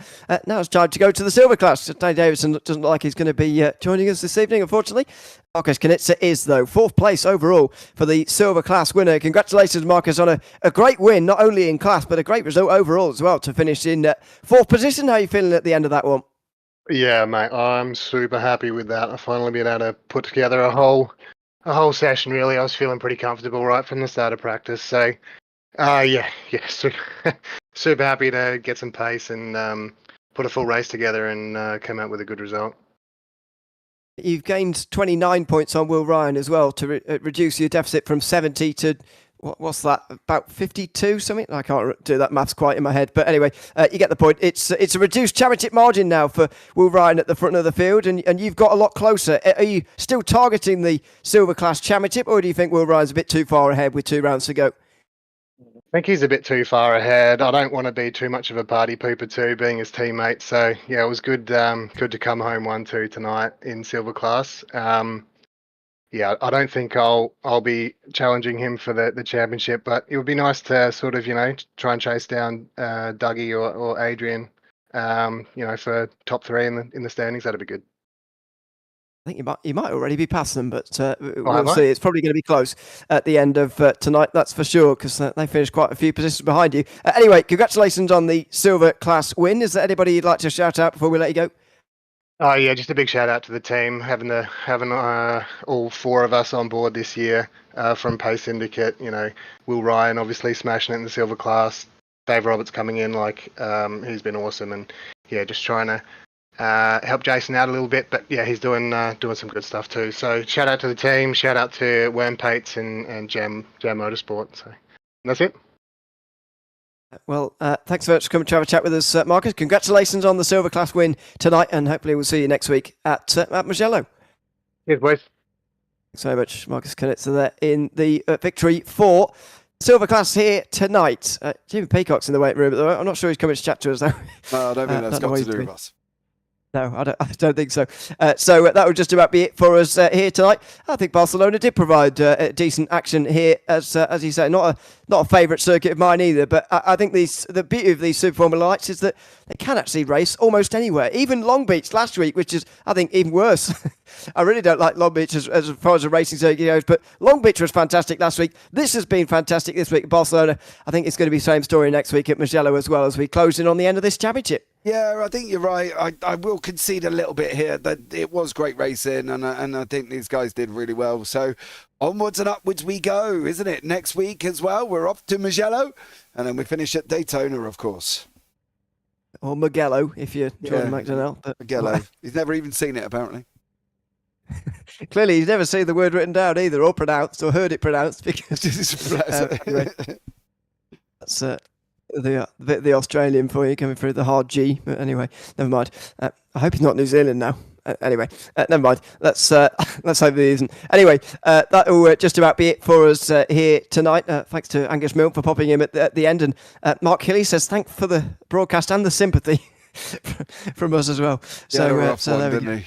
Now it's time to go to the silver class. Dave Davison doesn't look like he's going to be joining us this evening, unfortunately. Marcus Knitzer is, though. 4th place overall for the silver class winner. Congratulations, Marcus, on a great win, not only in class, but a great result overall as well to finish in 4th position. How are you feeling at the end of that one? Yeah, mate, I'm super happy with that. I've finally been able to put together a whole session, really. I was feeling pretty comfortable right from the start of practice. So, super happy to get some pace and put a full race together and come out with a good result. You've gained 29 points on Will Ryan as well to reduce your deficit from 70 to what's that? About 52 something? I can't do that maths quite in my head, but anyway, you get the point. It's a reduced championship margin now for Will Ryan at the front of the field, and you've got a lot closer. Are you still targeting the Silver Class Championship, or do you think Will Ryan's a bit too far ahead with 2 rounds to go? I think he's a bit too far ahead. I don't want to be too much of a party pooper too, being his teammate. So yeah, it was good. Good to come home 1-2 tonight in Silver Class. Yeah, I don't think I'll be challenging him for the championship, but it would be nice to sort of try and chase down Dougie or Adrian, for top 3 in the standings. That'd be good. I think you might already be past them, but Am we'll see. It's probably going to be close at the end of tonight, that's for sure, because they finished quite a few positions behind you. Anyway, congratulations on the Silver Class win. Is there anybody you'd like to shout out before we let you go? Oh yeah, just a big shout out to the team, having all 4 of us on board this year from Pay Syndicate. Will Ryan obviously smashing it in the Silver Class. Dave Roberts coming in, he's been awesome, and yeah, just trying to help Jason out a little bit, but yeah, he's doing some good stuff too. So shout out to the team, shout out to Worm Pates and Jam Motorsport. So that's it. Well, thanks very much for coming to have a chat with us, Marcus. Congratulations on the Silver Class win tonight, and hopefully we'll see you next week at Mugello. Cheers, boys. Thanks very much, Marcus Knitzer there in the victory for Silver Class here tonight. Jimmy Peacock's in the waiting room, I'm not sure he's coming to chat to us though. No, I don't think that's got to do with us. No, I don't think so. So that would just about be it for us here tonight. I think Barcelona did provide decent action here, as you say, not a favourite circuit of mine either. But I think the beauty of these Super Formula Lights is that they can actually race almost anywhere. Even Long Beach last week, which is, I think, even worse. I really don't like Long Beach as far as a racing circuit goes, but Long Beach was fantastic last week. This has been fantastic this week at Barcelona. I think it's going to be the same story next week at Mugello as well, as we close in on the end of this championship. Yeah, I think you're right. I will concede a little bit here that it was great racing, and I think these guys did really well. So onwards and upwards we go, isn't it? Next week as well, we're off to Mugello, and then we finish at Daytona, of course. Or Mugello, if you're Jordan McDonnell. Mugello. He's never even seen it, apparently. Clearly, he's never seen the word written down either, or pronounced, or heard it pronounced. Because anyway, that's the Australian for you coming through the hard G. But anyway, never mind. I hope he's not New Zealand now. Anyway, never mind. Let's hope he isn't. Anyway, that will just about be it for us here tonight. Thanks to Angus Milne for popping in at the end, and Mark Hilly says thanks for the broadcast and the sympathy from us as well. Yeah, so there we go. Didn't he?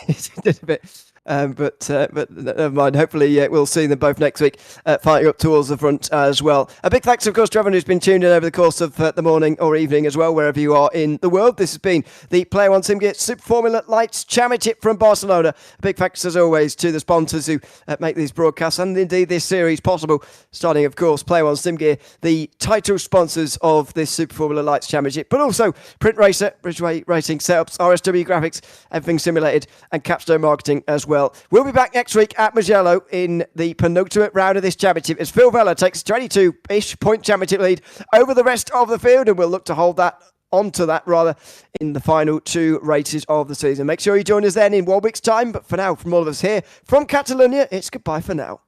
He did a bit. But never mind. Hopefully we'll see them both next week fighting up towards the front as well. A big thanks, of course, to everyone who's been tuned in over the course of the morning or evening as well, wherever you are in the world. This has been the Player One SimGear Super Formula Lights Championship from Barcelona. A big thanks, as always, to the sponsors who make these broadcasts and indeed this series possible. Starting, of course, Player One SimGear, the title sponsors of this Super Formula Lights Championship, but also Print Racer, Bridgeway Racing Setups, RSW Graphics, Everything Simulated, and Capstone Marketing as well. We'll be back next week at Mugello in the penultimate round of this championship as Phil Vella takes a 22-ish point championship lead over the rest of the field, and we'll look to hold that onto that rather in the final 2 races of the season. Make sure you join us then in 1 week's time, but for now, from all of us here from Catalunya, it's goodbye for now.